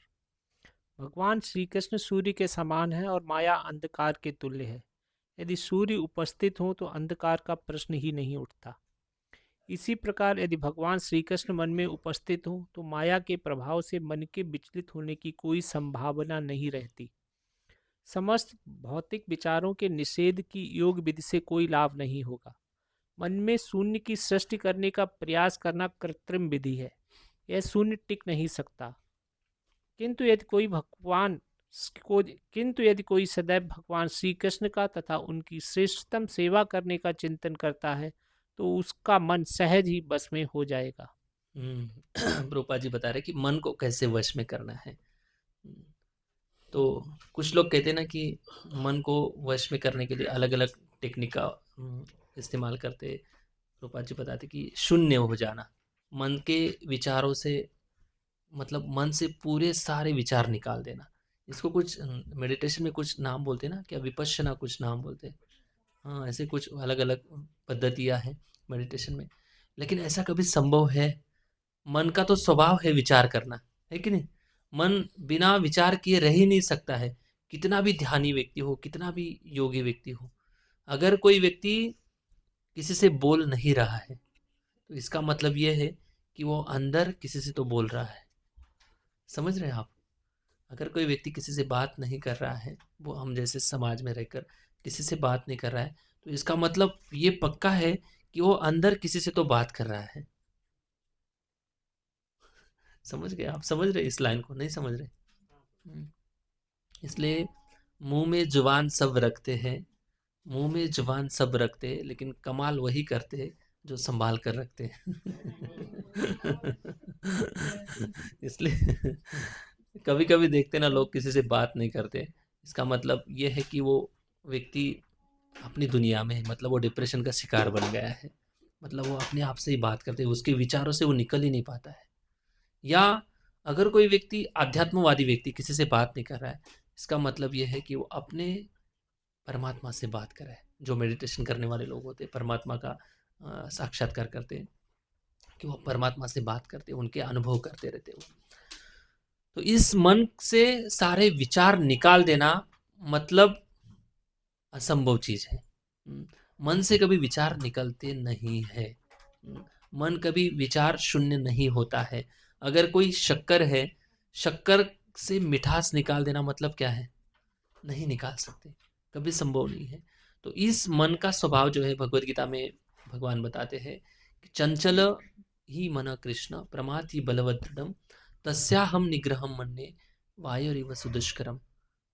भगवान श्री कृष्ण सूर्य के समान है और माया अंधकार के तुल्य है। यदि सूर्य उपस्थित हो तो अंधकार का प्रश्न ही नहीं उठता। इसी प्रकार यदि भगवान श्री कृष्ण मन में उपस्थित हो तो माया के प्रभाव से मन के विचलित होने की कोई संभावना नहीं रहती। समस्त भौतिक विचारों के निषेध की योग विधि से कोई लाभ नहीं होगा। मन में शून्य की सृष्टि करने का प्रयास करना कृत्रिम विधि है, यह शून्य टिक नहीं सकता। किंतु यदि कोई सदैव भगवान श्री कृष्ण का तथा उनकी श्रेष्ठतम सेवा करने का चिंतन करता है तो उसका मन सहज ही बस में हो जाएगा। प्रभुपाद जी बता रहे कि मन को कैसे वश में करना है। तो कुछ लोग कहते हैं ना कि मन को वश में करने के लिए अलग अलग टेक्निक का इस्तेमाल करते। प्रभुपाद जी बताते कि शून्य हो जाना, मन के विचारों से, मतलब मन से पूरे सारे विचार निकाल देना। इसको कुछ मेडिटेशन में कुछ नाम बोलते हैं ना, क्या विपश्यना कुछ नाम बोलते हैं। हाँ, ऐसे कुछ अलग अलग पद्धतियाँ हैं मेडिटेशन में। लेकिन ऐसा कभी संभव है? मन का तो स्वभाव है विचार करना, है कि नहीं? मन बिना विचार किए रह ही नहीं सकता है, कितना भी ध्यानी व्यक्ति हो, कितना भी योगी व्यक्ति हो। अगर कोई व्यक्ति किसी से बोल नहीं रहा है, तो इसका मतलब ये है कि वो अंदर किसी से तो बोल रहा है। समझ रहे हैं आप? अगर कोई व्यक्ति किसी से बात नहीं कर रहा है, वो हम जैसे समाज में रहकर किसी से बात नहीं कर रहा है, तो इसका मतलब ये पक्का है कि वो अंदर किसी से तो बात कर रहा है। समझ गए आप? समझ रहे इस लाइन को? नहीं समझ रहे? हम्म, इसलिए मुंह में जुबान सब रखते हैं, मुंह में जुबान सब रखते हैं, लेकिन कमाल वही करते हैं जो संभाल कर रखते हैं। इसलिए कभी कभी देखते ना लोग किसी से बात नहीं करते, इसका मतलब ये है कि वो व्यक्ति अपनी दुनिया में है, मतलब वो डिप्रेशन का शिकार बन गया है, मतलब वो अपने आप से ही बात करते हैं, उसके विचारों से वो निकल ही नहीं पाता है। या अगर कोई व्यक्ति आध्यात्मवादी व्यक्ति किसी से बात नहीं कर रहा है, इसका मतलब ये है कि वो अपने परमात्मा से बात कर रहा है। जो मेडिटेशन करने वाले लोग होते हैं, परमात्मा का साक्षात्कार करते हैं, कि वो परमात्मा से बात करते हैं, उनके अनुभव करते रहते हो। तो इस मन से सारे विचार निकाल देना मतलब असंभव चीज है। मन से कभी विचार निकलते नहीं है। मन कभी विचार शून्य नहीं होता है। अगर कोई शक्कर है, शक्कर से मिठास निकाल देना मतलब क्या है? नहीं निकाल सकते, कभी संभव नहीं है। तो इस मन का स्वभाव जो है, भगवत गीता में भगवान बताते हैं कि चंचल ही मन कृष्ण प्रमाथि बलवदृढ़ तस्याहम निग्रहम मन्ये वायुरिव सुदुष्करम।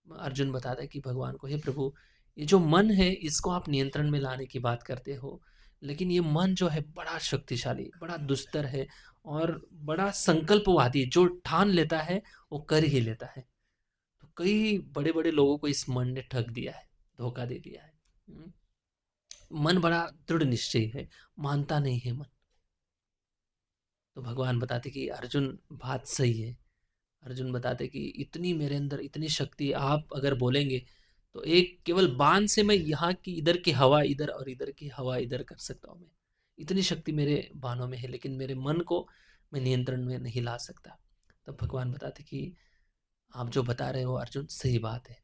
अर्जुन बताता है कि भगवान को, हे प्रभु, ये जो मन है इसको आप नियंत्रण में लाने की बात करते हो, लेकिन ये मन जो है बड़ा शक्तिशाली, बड़ा दुस्तर है और बड़ा संकल्पवादी, जो ठान लेता है वो कर ही लेता है। तो कई बड़े बड़े लोगों को इस मन ने ठग दिया है, धोखा दे दिया है। मन बड़ा दृढ़ निश्चयी है, मानता नहीं है मन। तो भगवान बताते कि अर्जुन बात सही है। अर्जुन बताते कि इतनी मेरे अंदर इतनी शक्ति, आप अगर बोलेंगे तो एक केवल बाण से मैं यहाँ की इधर की हवा इधर और इधर की हवा इधर कर सकता हूँ। मैं इतनी शक्ति मेरे बाणों में है, लेकिन मेरे मन को मैं नियंत्रण में नहीं ला सकता। तब भगवान बताते कि आप जो बता रहे हो अर्जुन, सही बात है,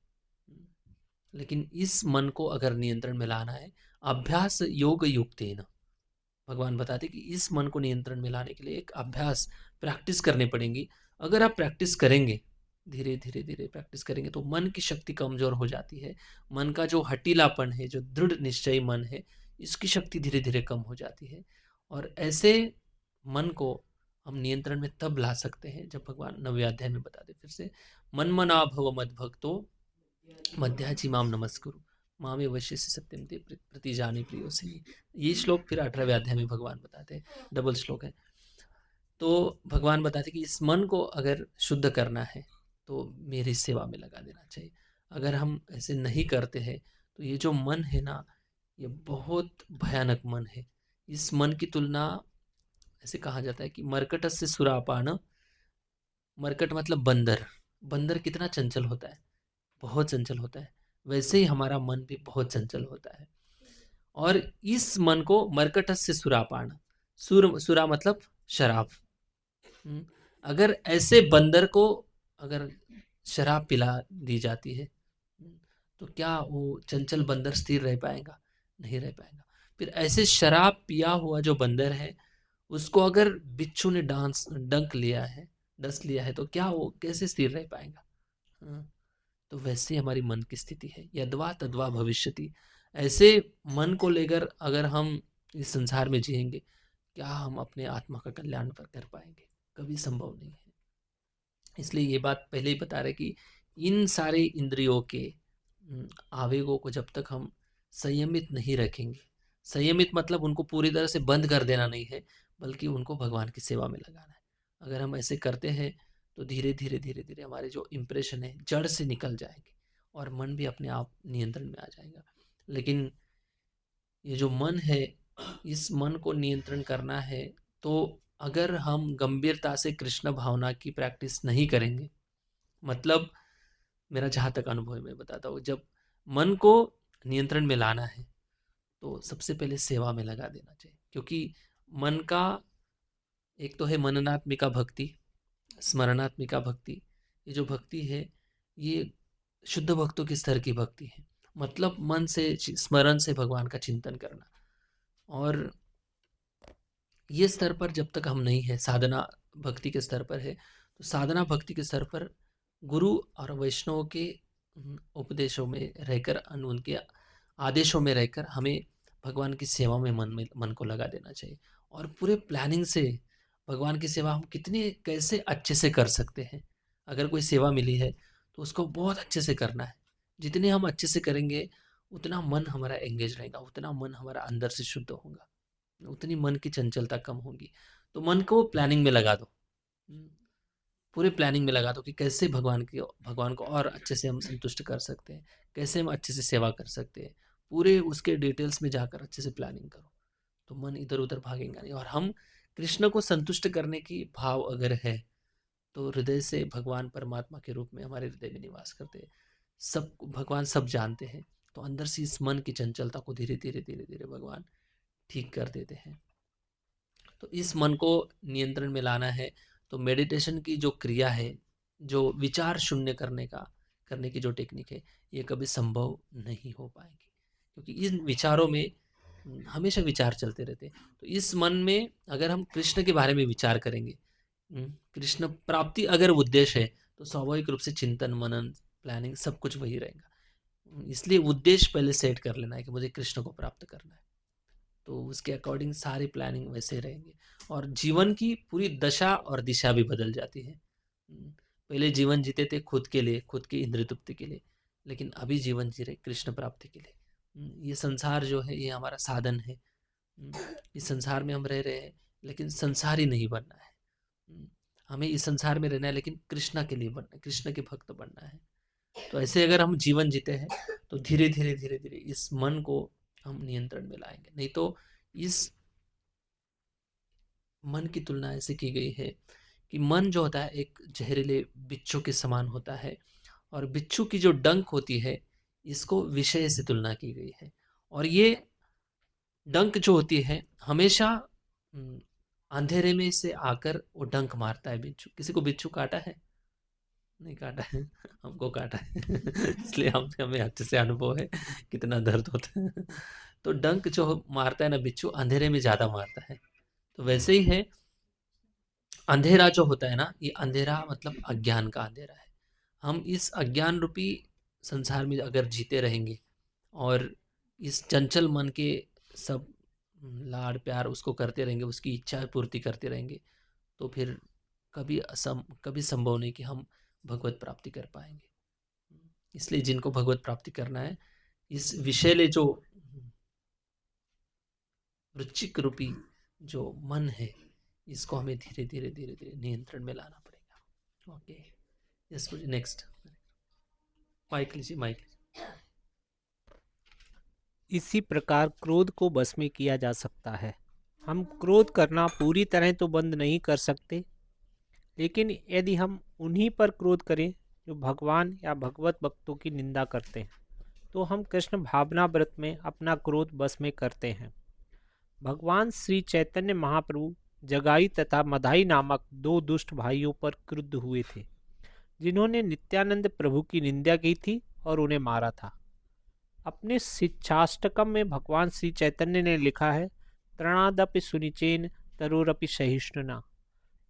लेकिन इस मन को अगर नियंत्रण में लाना है, अभ्यास योग युक्तेन। भगवान बताते कि इस मन को नियंत्रण में लाने के लिए एक अभ्यास, प्रैक्टिस करनी पड़ेगी। अगर आप प्रैक्टिस करेंगे, धीरे धीरे धीरे प्रैक्टिस करेंगे, तो मन की शक्ति कमजोर हो जाती है। मन का जो हटीलापन है, जो दृढ़ निश्चयी मन है, इसकी शक्ति धीरे धीरे कम हो जाती है। और ऐसे मन को हम नियंत्रण में तब ला सकते हैं जब भगवान 9वें अध्याय में बताते फिर से, मन मना भव मद भक्तो मध्याजी माम नमस्कुरु मामे वश्य से सत्यम ते प्रति जाने प्रियो से। ये श्लोक फिर 18वें अध्याय में भगवान बताते हैं, डबल श्लोक है। तो भगवान बताते कि इस मन को अगर शुद्ध करना है तो मेरी सेवा में लगा देना चाहिए। अगर हम ऐसे नहीं करते हैं तो ये जो मन है ना, ये बहुत भयानक मन है। इस मन की तुलना ऐसे कहा जाता है कि मरकट से सुरापान। मरकट मतलब बंदर। बंदर कितना चंचल होता है, बहुत चंचल होता है, वैसे ही हमारा मन भी बहुत चंचल होता है। और इस मन को मरकट से सुरापान, सुरा मतलब शराब। अगर ऐसे बंदर को अगर शराब पिला दी जाती है, तो क्या वो चंचल बंदर स्थिर रह पाएगा? नहीं रह पाएगा। फिर ऐसे शराब पिया हुआ जो बंदर है, उसको अगर बिच्छू ने डंक लिया है, डस लिया है, तो क्या वो कैसे स्थिर रह पाएगा? हाँ, तो वैसे हमारी मन की स्थिति है, यद्वा तद्वा भविष्यति। ऐसे मन को लेकर अगर हम इस संसार में जिएंगे, क्या हम अपने आत्मा का कल्याण पर कर पाएंगे? कभी संभव नहीं है। इसलिए ये बात पहले ही बता रहे कि इन सारे इंद्रियों के आवेगों को जब तक हम संयमित नहीं रखेंगे, संयमित मतलब उनको पूरी तरह से बंद कर देना नहीं है, बल्कि उनको भगवान की सेवा में लगाना है। अगर हम ऐसे करते हैं तो धीरे धीरे धीरे धीरे हमारे जो इम्प्रेशन है जड़ से निकल जाएंगे और मन भी अपने आप नियंत्रण में आ जाएगा। लेकिन ये जो मन है, इस मन को नियंत्रण करना है, तो अगर हम गंभीरता से कृष्ण भावना की प्रैक्टिस नहीं करेंगे, मतलब मेरा जहाँ तक अनुभव है मैं बताता हूँ, जब मन को नियंत्रण में लाना है तो सबसे पहले सेवा में लगा देना चाहिए। क्योंकि मन का एक तो है मननात्मिका भक्ति, स्मरणात्मिका भक्ति। ये जो भक्ति है, ये शुद्ध भक्तों के स्तर की भक्ति है। मतलब मन से स्मरण से भगवान का चिंतन करना। और ये स्तर पर जब तक हम नहीं है, साधना भक्ति के स्तर पर है, तो साधना भक्ति के स्तर पर गुरु और वैष्णव के उपदेशों में रहकर, उनके आदेशों में रहकर हमें भगवान की सेवा में मन को लगा देना चाहिए। और पूरे प्लानिंग से भगवान की सेवा हम कितने कैसे अच्छे से कर सकते हैं। अगर कोई सेवा मिली है तो उसको बहुत अच्छे से करना है। जितने हम अच्छे से करेंगे उतना मन हमारा एंगेज रहेगा, उतना मन हमारा अंदर से शुद्ध होगा, उतनी मन की चंचलता कम होगी। तो मन को प्लानिंग में लगा दो, पूरे प्लानिंग में लगा दो कि कैसे भगवान को और अच्छे से हम संतुष्ट कर सकते हैं, कैसे हम अच्छे से सेवा कर सकते हैं। पूरे उसके डिटेल्स में जाकर अच्छे से प्लानिंग करो, तो मन इधर उधर भागेगा नहीं। और हम कृष्ण को संतुष्ट करने की भाव अगर है तो हृदय से भगवान परमात्मा के रूप में हमारे हृदय में निवास करते हैं। सब भगवान सब जानते हैं, तो अंदर से इस मन की चंचलता को धीरे धीरे धीरे धीरे भगवान ठीक कर देते हैं। तो इस मन को नियंत्रण में लाना है, तो मेडिटेशन की जो क्रिया है, जो विचार शून्य करने की जो टेक्निक है, ये कभी संभव नहीं हो पाएगी, क्योंकि इन विचारों में हमेशा विचार चलते रहते हैं। तो इस मन में अगर हम कृष्ण के बारे में विचार करेंगे, कृष्ण प्राप्ति अगर उद्देश्य है, तो स्वाभाविक रूप से चिंतन मनन प्लानिंग सब कुछ वही रहेगा। इसलिए उद्देश्य पहले सेट कर लेना है कि मुझे कृष्ण को प्राप्त करना है, तो उसके अकॉर्डिंग सारी प्लानिंग वैसे रहेंगे। और जीवन की पूरी दशा और दिशा भी बदल जाती है। पहले जीवन जीते थे खुद के लिए, खुद की इंद्रिय तृप्ति के लिए, लेकिन अभी जीवन जी रहे कृष्ण प्राप्ति के लिए। ये संसार जो है ये हमारा साधन है। इस संसार में हम रह रहे हैं, लेकिन संसारी नहीं बनना है। हमें इस संसार में रहना है, लेकिन कृष्णा के लिए बनना है, कृष्ण के भक्त बनना है। तो ऐसे अगर हम जीवन जीते हैं तो धीरे धीरे धीरे धीरे इस मन को हम नियंत्रण में लाएंगे। नहीं तो इस मन की तुलना ऐसे की गई है कि मन जो होता है एक जहरीले बिच्छू के समान होता है, और बिच्छू की जो डंक होती है इसको विषय से तुलना की गई है। और ये डंक जो होती है हमेशा अंधेरे में से आकर वो डंक मारता है। बिच्छू, किसी को बिच्छू काटा है? नहीं काटा है। हमको काटा है। इसलिए हमें अच्छे से अनुभव है कितना दर्द होता है। तो डंक जो मारता है ना बिच्छू, अंधेरे में ज्यादा मारता है। तो वैसे ही है अंधेरा जो होता है ना, ये अंधेरा मतलब अज्ञान का अंधेरा है। हम इस अज्ञान रूपी संसार में अगर जीते रहेंगे और इस चंचल मन के सब लाड़ प्यार उसको करते रहेंगे, उसकी इच्छा पूर्ति करते रहेंगे, तो फिर कभी संभव नहीं कि हम भगवत प्राप्ति कर पाएंगे। इसलिए जिनको भगवत प्राप्ति करना है, इस विषैले जो वृश्चिक रूपी जो मन है, इसको हमें धीरे धीरे धीरे धीरे नियंत्रण में लाना पड़ेगा। ओके, यस, नेक्स्ट माइक लीजिए, माइक लीजिए। इसी प्रकार क्रोध को बस में किया जा सकता है। हम क्रोध करना पूरी तरह तो बंद नहीं कर सकते, लेकिन यदि हम उन्हीं पर क्रोध करें जो भगवान या भगवत भक्तों की निंदा करते हैं, तो हम कृष्ण भावना व्रत में अपना क्रोध बस में करते हैं। भगवान श्री चैतन्य महाप्रभु जगाई तथा मदाई नामक दो दुष्ट भाइयों पर क्रुद्ध हुए थे, जिन्होंने नित्यानंद प्रभु की निंदा की थी और उन्हें मारा था। अपने शिक्षाष्टकम में भगवान श्री चैतन्य ने लिखा है, तृणादपि सुनिचेन तरोरपि सहिष्णुना।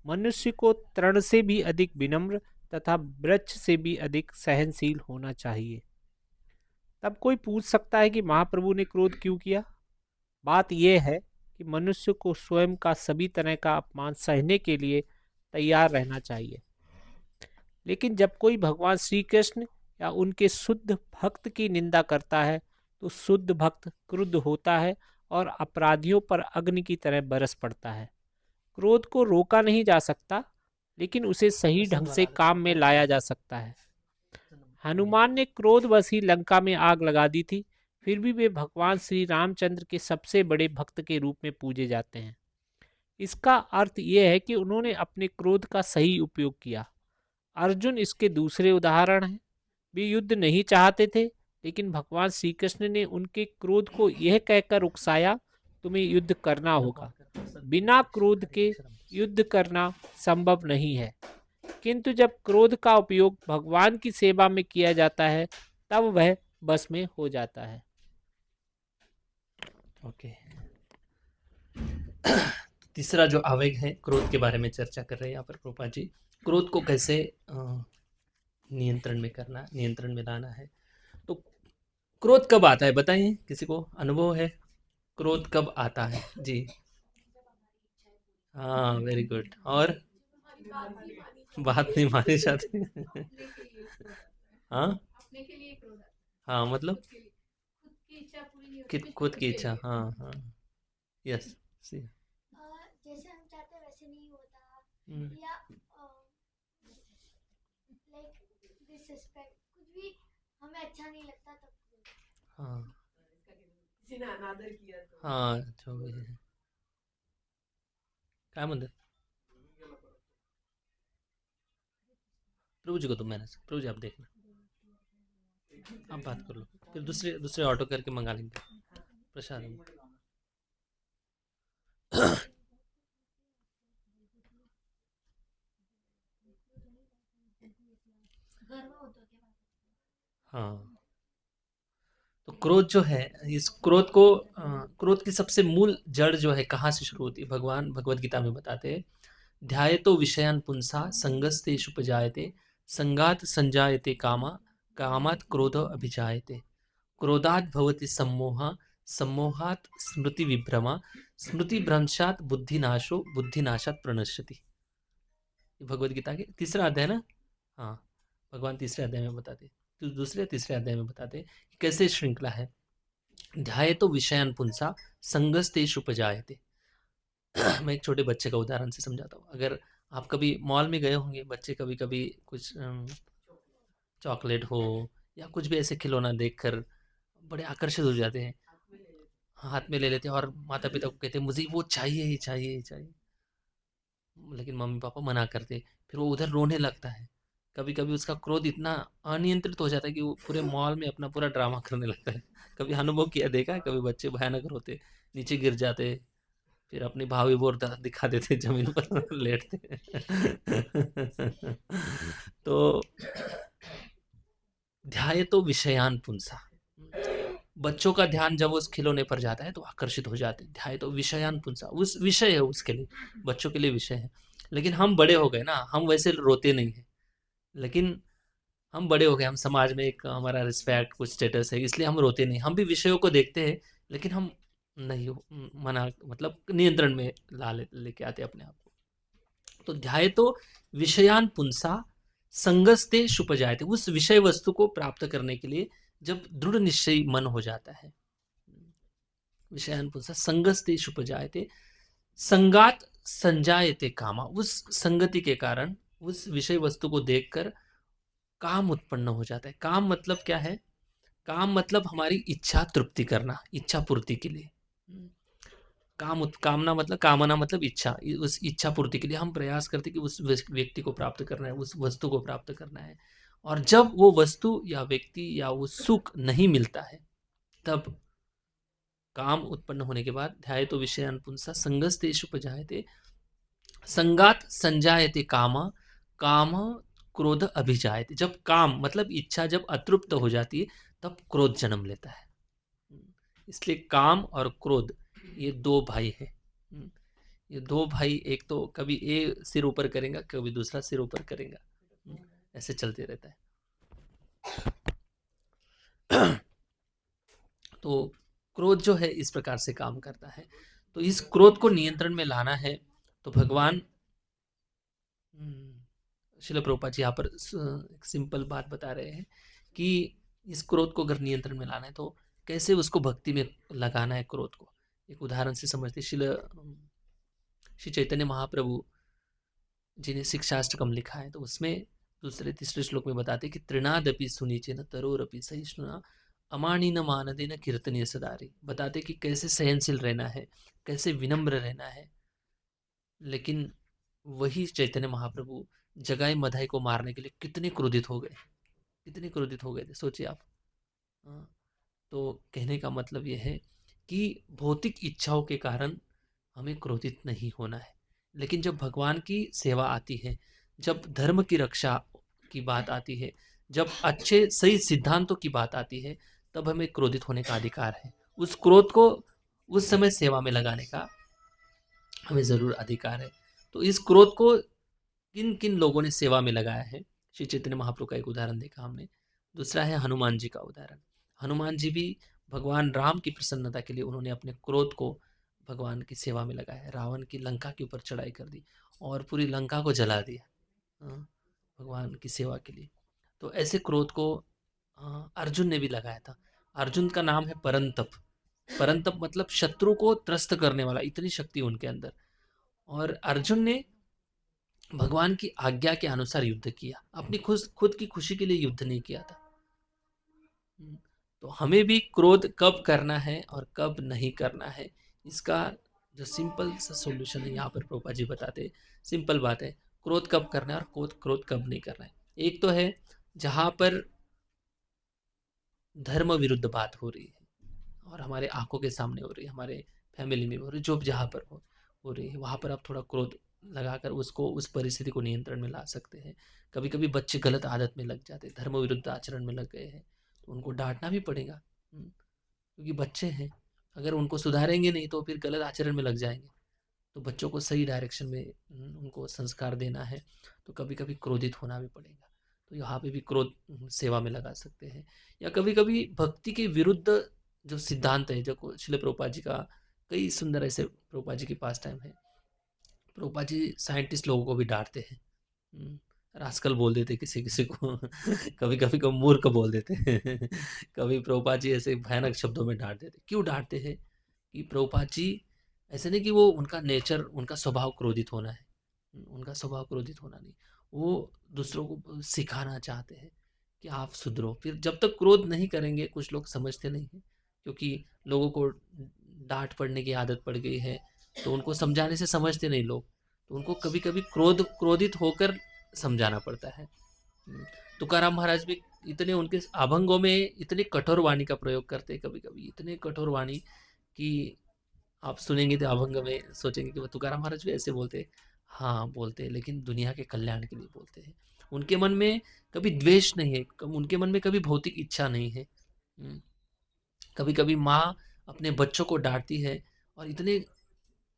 मनुष्य को तृण से भी अधिक विनम्र तथा वृक्ष से भी अधिक सहनशील होना चाहिए। तब कोई पूछ सकता है कि महाप्रभु ने क्रोध क्यों किया? बात यह है कि मनुष्य को स्वयं का सभी तरह का अपमान सहने के लिए तैयार रहना चाहिए। लेकिन जब कोई भगवान श्री कृष्ण या उनके शुद्ध भक्त की निंदा करता है, तो शुद्ध भक्त क्रुद्ध होता है और अपराधियों पर अग्नि की तरह बरस पड़ता है। क्रोध को रोका नहीं जा सकता, लेकिन उसे सही ढंग से काम में लाया जा सकता है। हनुमान ने क्रोधवश ही लंका में आग लगा दी थी, फिर भी वे भगवान श्री रामचंद्र के सबसे बड़े भक्त के रूप में पूजे जाते हैं। इसका अर्थ यह है कि उन्होंने अपने क्रोध का सही उपयोग किया। अर्जुन इसके दूसरे उदाहरण हैं। वे युद्ध नहीं चाहते थे, लेकिन भगवान श्री कृष्ण ने उनके क्रोध को यह कहकर उकसाया, तुम्हें युद्ध करना होगा। बिना क्रोध के युद्ध करना संभव नहीं है, किंतु जब क्रोध का उपयोग भगवान की सेवा में किया जाता है, तब वह बस में हो जाता है। ओके, तीसरा जो आवेग है, क्रोध के बारे में चर्चा कर रहे हैं यहाँ पर प्रभुपाद जी। क्रोध को कैसे नियंत्रण में करना, नियंत्रण में लाना है। तो क्रोध कब आता है बताइए, किसी को अनुभव है? क्रोध कब आता है जी? हाँ, वेरी गुड। और बात नहीं मानी जाती। हाँ हाँ, मतलब कि खुद की इच्छा, हाँ हाँ, यस, सी, जैसे हम चाहते हैं वैसे नहीं होता, हम्म, या लाइक डिसरिस्पेक्ट, कुछ भी हमें अच्छा नहीं लगता तब। हाँ किसी ने अनादर किया तो हाँ, जो भी है, काय म्हणतात प्रभु जी को, तो मैंने, प्रभु जी आप देखना, आप बात कर लो, फिर दूसरे दूसरे ऑटो करके मंगा लेंगे प्रसाद हम। हाँ, तो क्रोध जो है, इस क्रोध को क्रोध की सबसे मूल जड़ जो है कहाँ से शुरू होती है? भगवान भगवत गीता में बताते हैं, ध्यायतो विषयान पुंसा संगस्तेषु उपजायते, संगात संजायते कामा, कामात क्रोध अभिजायते, क्रोधात भवति सम्मोह, सम्मोहात स्मृति विभ्रमा, स्मृति भ्रंशात बुद्धिनाशो, बुद्धिनाशात प्रणश्यति। ये भगवत गीता के तीसरा अध्याय ना? हाँ, भगवान तीसरे अध्याय में बताते, तो दूसरे तीसरे अध्याय में बताते कि कैसे श्रृंखला है। ध्यायतो विषयान पुंसा संगस्तेषु उपजायते। मैं एक छोटे बच्चे का उदाहरण से समझाता हूँ। अगर आप कभी मॉल में गए होंगे, बच्चे कभी कभी कुछ चॉकलेट हो या कुछ भी ऐसे खिलौना देखकर बड़े आकर्षित हो जाते हैं, हाथ में ले लेते हैं और माता पिता को कहते हैं मुझे वो चाहिए ही चाहिए ही चाहिए, लेकिन मम्मी पापा मना करते, फिर वो उधर रोने लगता है। कभी कभी उसका क्रोध इतना अनियंत्रित हो जाता है कि वो पूरे मॉल में अपना पूरा ड्रामा करने लगता है। कभी अनुभव किया, देखा है? कभी बच्चे भयानक रोते, नीचे गिर जाते, फिर अपनी भावी बोर दिखा देते, जमीन पर लेटते। तो ध्याय तो विषयान पुंसा, बच्चों का ध्यान जब उस खिलौने पर जाता है तो आकर्षित हो जाते हैं। ध्याय तो विषयान पुंसा, उस विषय है, उसके लिए, बच्चों के लिए विषय है। लेकिन हम बड़े हो गए ना, हम वैसे रोते नहीं है, लेकिन हम बड़े हो गए, हम समाज में एक हमारा रिस्पेक्ट, कुछ स्टेटस है, इसलिए हम रोते नहीं। हम भी विषयों को देखते हैं, लेकिन हम नहीं मना, मतलब नियंत्रण में लेके आते अपने आप को। तो ध्याय तो विषयान पुंसा संगस्ते शुपजायते, उस विषय वस्तु को प्राप्त करने के लिए जब दृढ़ निश्चय मन हो जाता है, विषयान पुंसा संगस्ते शुपजायते, संगात संजायते कामा, उस संगति के कारण, उस विषय वस्तु को देखकर काम उत्पन्न हो जाता है। काम मतलब क्या है? काम मतलब हमारी इच्छा तृप्ति करना, इच्छा पूर्ति के लिए। कामना मतलब, कामना मतलब इच्छा, उस इच्छा पूर्ति के लिए हम प्रयास करते कि उस व्यक्ति को प्राप्त करना है, उस वस्तु को प्राप्त करना है। और जब वो वस्तु या व्यक्ति या वो सुख नहीं मिलता है, तब काम उत्पन्न होने के बाद ध्याय तो विषयान पुंसा संगस्तेषु उपजायते, संगात संजायते कामा, काम क्रोध अभिजायते। जब काम मतलब इच्छा जब अतृप्त हो जाती है, तब क्रोध जन्म लेता है। इसलिए काम और क्रोध ये दो भाई है। ये दो भाई, एक तो कभी ए सिर ऊपर करेगा, कभी दूसरा सिर ऊपर करेगा, ऐसे चलते रहता है। तो क्रोध जो है इस प्रकार से काम करता है। तो इस क्रोध को नियंत्रण में लाना है, तो भगवान श्रील प्रभुपाद जी यहाँ पर एक सिंपल बात बता रहे हैं कि इस क्रोध को अगर नियंत्रण में लाना है तो कैसे उसको भक्ति में लगाना है। क्रोध को एक उदाहरण से समझते, श्री चैतन्य महाप्रभु जी ने शिक्षाष्टकम लिखा है, तो उसमें दूसरे तीसरे श्लोक में बताते कि तृणादपि सुनीचे न तरोरपि सहिष्णुना अमानी न मानदे न कीर्तनीय सदारी। बताते कि कैसे सहनशील रहना है, कैसे विनम्र रहना है। लेकिन वही चैतन्य महाप्रभु जगाई मधाई को मारने के लिए कितने क्रोधित हो गए, कितने क्रोधित हो गए थे, सोचिए आप। तो कहने का मतलब यह है कि भौतिक इच्छाओं के कारण हमें क्रोधित नहीं होना है, लेकिन जब भगवान की सेवा आती है, जब धर्म की रक्षा की बात आती है, जब अच्छे सही सिद्धांतों की बात आती है, तब हमें क्रोधित होने का अधिकार है। उस क्रोध को उस समय सेवा में लगाने का हमें ज़रूर अधिकार है। तो इस क्रोध को किन किन लोगों ने सेवा में लगाया है, श्री चैतन्य महाप्रभु का एक उदाहरण देखा हमने। दूसरा है हनुमान जी का उदाहरण। हनुमान जी भी भगवान राम की प्रसन्नता के लिए उन्होंने अपने क्रोध को भगवान की सेवा में लगाया है। रावण की लंका के ऊपर चढ़ाई कर दी और पूरी लंका को जला दिया, भगवान की सेवा के लिए। तो ऐसे क्रोध को अर्जुन ने भी लगाया था। अर्जुन का नाम है परंतप। परंतप मतलब शत्रु को त्रस्त करने वाला, इतनी शक्ति उनके अंदर। और अर्जुन ने भगवान की आज्ञा के अनुसार युद्ध किया, अपनी खुद की खुशी के लिए युद्ध नहीं किया था। तो हमें भी क्रोध कब करना है और कब नहीं करना है, इसका जो सिंपल सा सॉल्यूशन है यहाँ पर प्रभुपा जी बताते। सिंपल बात है, क्रोध कब करना है और क्रोध कब नहीं करना है। एक तो है जहाँ पर धर्म विरुद्ध बात हो रही है और हमारे आंखों के सामने हो रही है, हमारे फैमिली में हो रही है, जो जहाँ पर हो रही है, वहाँ पर आप थोड़ा क्रोध लगाकर उसको, उस परिस्थिति को नियंत्रण में ला सकते हैं। कभी कभी बच्चे गलत आदत में लग जाते हैं, धर्म विरुद्ध आचरण में लग गए हैं, तो उनको डांटना भी पड़ेगा, क्योंकि बच्चे हैं। अगर उनको सुधारेंगे नहीं तो फिर गलत आचरण में लग जाएंगे। तो बच्चों को सही डायरेक्शन में उनको संस्कार देना है, तो कभी कभी क्रोधित होना भी पड़ेगा। तो यहाँ पे भी क्रोध सेवा में लगा सकते हैं। या कभी कभी भक्ति के विरुद्ध जो सिद्धांत है, जो श्रील प्रभुपाद जी का कई सुंदर ऐसे प्रभुपाद जी के पास टाइम है। प्रभुपाद जी साइंटिस्ट लोगों को भी डांटते हैं, रास्कल बोल देते किसी किसी को कभी कभी को मूर्ख बोल देते कभी प्रभुपाद जी ऐसे भयानक शब्दों में डांट देते। क्यों डांटते हैं? कि प्रभुपाद जी ऐसे नहीं कि वो उनका नेचर, उनका स्वभाव क्रोधित होना है, उनका स्वभाव क्रोधित होना नहीं, वो दूसरों को सिखाना चाहते हैं कि आप सुधरो। फिर जब तक क्रोध नहीं करेंगे, कुछ लोग समझते नहीं हैं, क्योंकि लोगों को डांट पड़ने की आदत पड़ गई है, तो उनको समझाने से समझते नहीं लोग, तो उनको कभी कभी क्रोधित होकर समझाना पड़ता है। तुकाराम महाराज भी इतने, उनके अभंगों में इतने कठोर वाणी का प्रयोग करते, कभी कभी इतने कठोर वाणी कि आप सुनेंगे तो अभंग में सोचेंगे कि वो तुकाराम महाराज भी ऐसे बोलते। हाँ बोलते, लेकिन दुनिया के कल्याण के लिए बोलते हैं। उनके मन में कभी द्वेष नहीं है, उनके मन में कभी भौतिक इच्छा नहीं है। कभी कभी माँ अपने बच्चों को डांटती है और इतने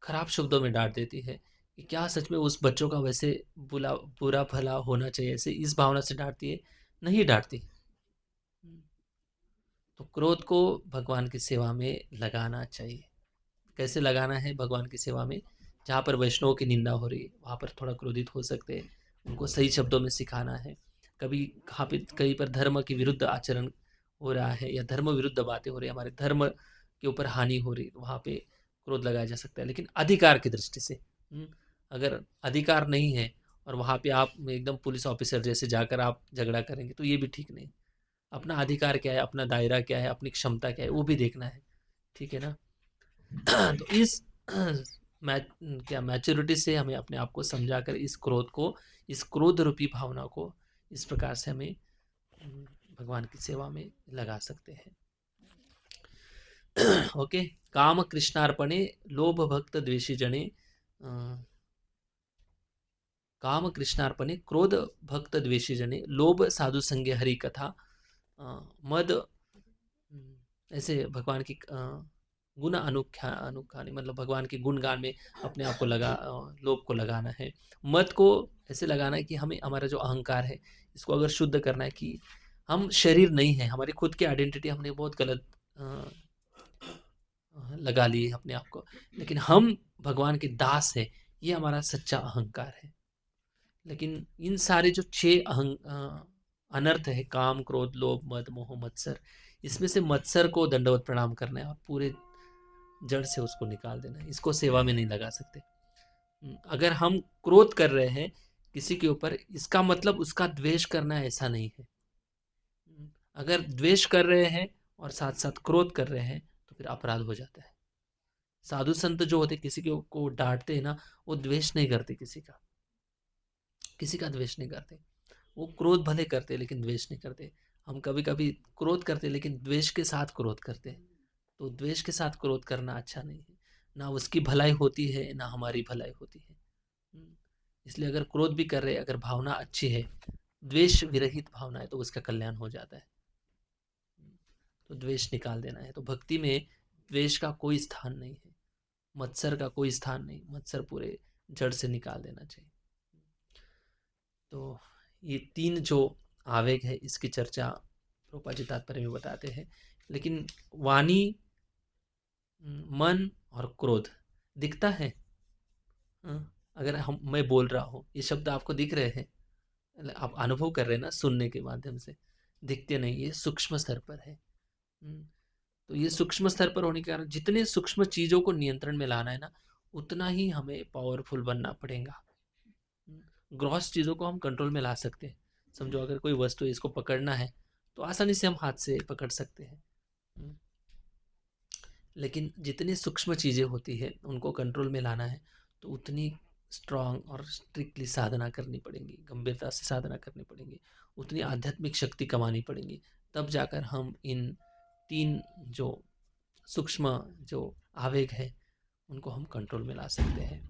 खराब शब्दों में डांट देती है कि क्या सच में उस बच्चों का वैसे बुरा भला होना चाहिए, ऐसे इस भावना से डांटती है? नहीं डांटती। तो क्रोध को भगवान की सेवा में लगाना चाहिए। कैसे लगाना है भगवान की सेवा में? जहाँ पर वैष्णवों की निंदा हो रही है, वहाँ पर थोड़ा क्रोधित हो सकते हैं, उनको सही शब्दों में सिखाना है। कभी कहीं पर धर्म के विरुद्ध आचरण हो रहा है या धर्म विरुद्ध बातें हो रही है, हमारे धर्म के ऊपर हानि हो रही है, वहाँ पे क्रोध लगाया जा सकता है, लेकिन अधिकार की दृष्टि से। अगर अधिकार नहीं है और वहाँ पे आप एकदम पुलिस ऑफिसर जैसे जाकर आप झगड़ा करेंगे, तो ये भी ठीक नहीं। अपना अधिकार क्या है, अपना दायरा क्या है, अपनी क्षमता क्या है, वो भी देखना है, ठीक है ना। तो इस मैच्योरिटी से हमें अपने आप को समझाकर इस क्रोध को, इस क्रोध रूपी भावना को इस प्रकार से हमें भगवान की सेवा में लगा सकते हैं। ओके, काम कृष्णार्पणे लोभ भक्त द्वेषी जने, काम कृष्णार्पणे क्रोध भक्त द्वेषी जने, लोभ साधु संगे हरि कथा, मद ऐसे भगवान की गुण अनुखानी, मतलब भगवान के गुणगान में अपने आप को लोभ को लगाना है। मत को ऐसे लगाना है कि हमें, हमारा जो अहंकार है इसको अगर शुद्ध करना है कि हम शरीर नहीं है, हमारी खुद की आइडेंटिटी हमने बहुत गलत लगा ली है अपने आप को, लेकिन हम भगवान के दास है, ये हमारा सच्चा अहंकार है। लेकिन इन सारे जो 6 अनर्थ है, काम क्रोध लोभ मद मोह मत्सर, इसमें से मत्सर को दंडवत प्रणाम करना है और पूरे जड़ से उसको निकाल देना है। इसको सेवा में नहीं लगा सकते। अगर हम क्रोध कर रहे हैं किसी के ऊपर, इसका मतलब उसका द्वेष करना ऐसा नहीं है। अगर द्वेष कर रहे हैं और साथ साथ क्रोध कर रहे हैं तो फिर अपराध हो जाता है। साधु संत जो होते किसी को डांटते हैं ना, वो द्वेष नहीं करते, किसी का द्वेष नहीं करते। वो क्रोध भले करते लेकिन द्वेष नहीं करते। हम कभी कभी क्रोध करते लेकिन द्वेष के साथ क्रोध करते हैं, तो द्वेष के साथ क्रोध करना अच्छा नहीं है। ना उसकी भलाई होती है ना हमारी भलाई होती है। इसलिए अगर क्रोध भी कर रहे हैं, अगर भावना अच्छी है, द्वेष विरहित भावना है, तो उसका कल्याण हो जाता है। तो द्वेष निकाल देना है। तो भक्ति में द्वेष का कोई स्थान नहीं है। मत्सर का कोई स्थान नहीं, मत्सर पूरे जड़ से निकाल देना चाहिए। तो ये 3 जो आवेग है इसकी चर्चा प्रभुपाद जी तात्पर्य में बताते हैं। लेकिन वाणी, मन और क्रोध दिखता है। अगर मैं बोल रहा हूँ, ये शब्द आपको दिख रहे हैं, आप अनुभव कर रहे हैं ना सुनने के माध्यम से, दिखते नहीं, ये सूक्ष्म स्तर पर है। तो ये सूक्ष्म स्तर पर होने के कारण जितने सूक्ष्म चीजों को नियंत्रण में लाना है ना, उतना ही हमें पावरफुल बनना पड़ेगा। ग्रॉस चीजों को हम कंट्रोल में ला सकते हैं। समझो अगर कोई वस्तु है, इसको पकड़ना है तो आसानी से हम हाथ से पकड़ सकते हैं। लेकिन जितनी सूक्ष्म चीजें होती है उनको कंट्रोल में लाना है तो उतनी स्ट्रांग और स्ट्रिक्टली साधना करनी पड़ेगी, गंभीरता से साधना करनी पड़ेगी, उतनी आध्यात्मिक शक्ति कमानी पड़ेगी। तब जाकर हम इन 3 जो सूक्ष्म जो आवेग है उनको हम कंट्रोल में ला सकते हैं।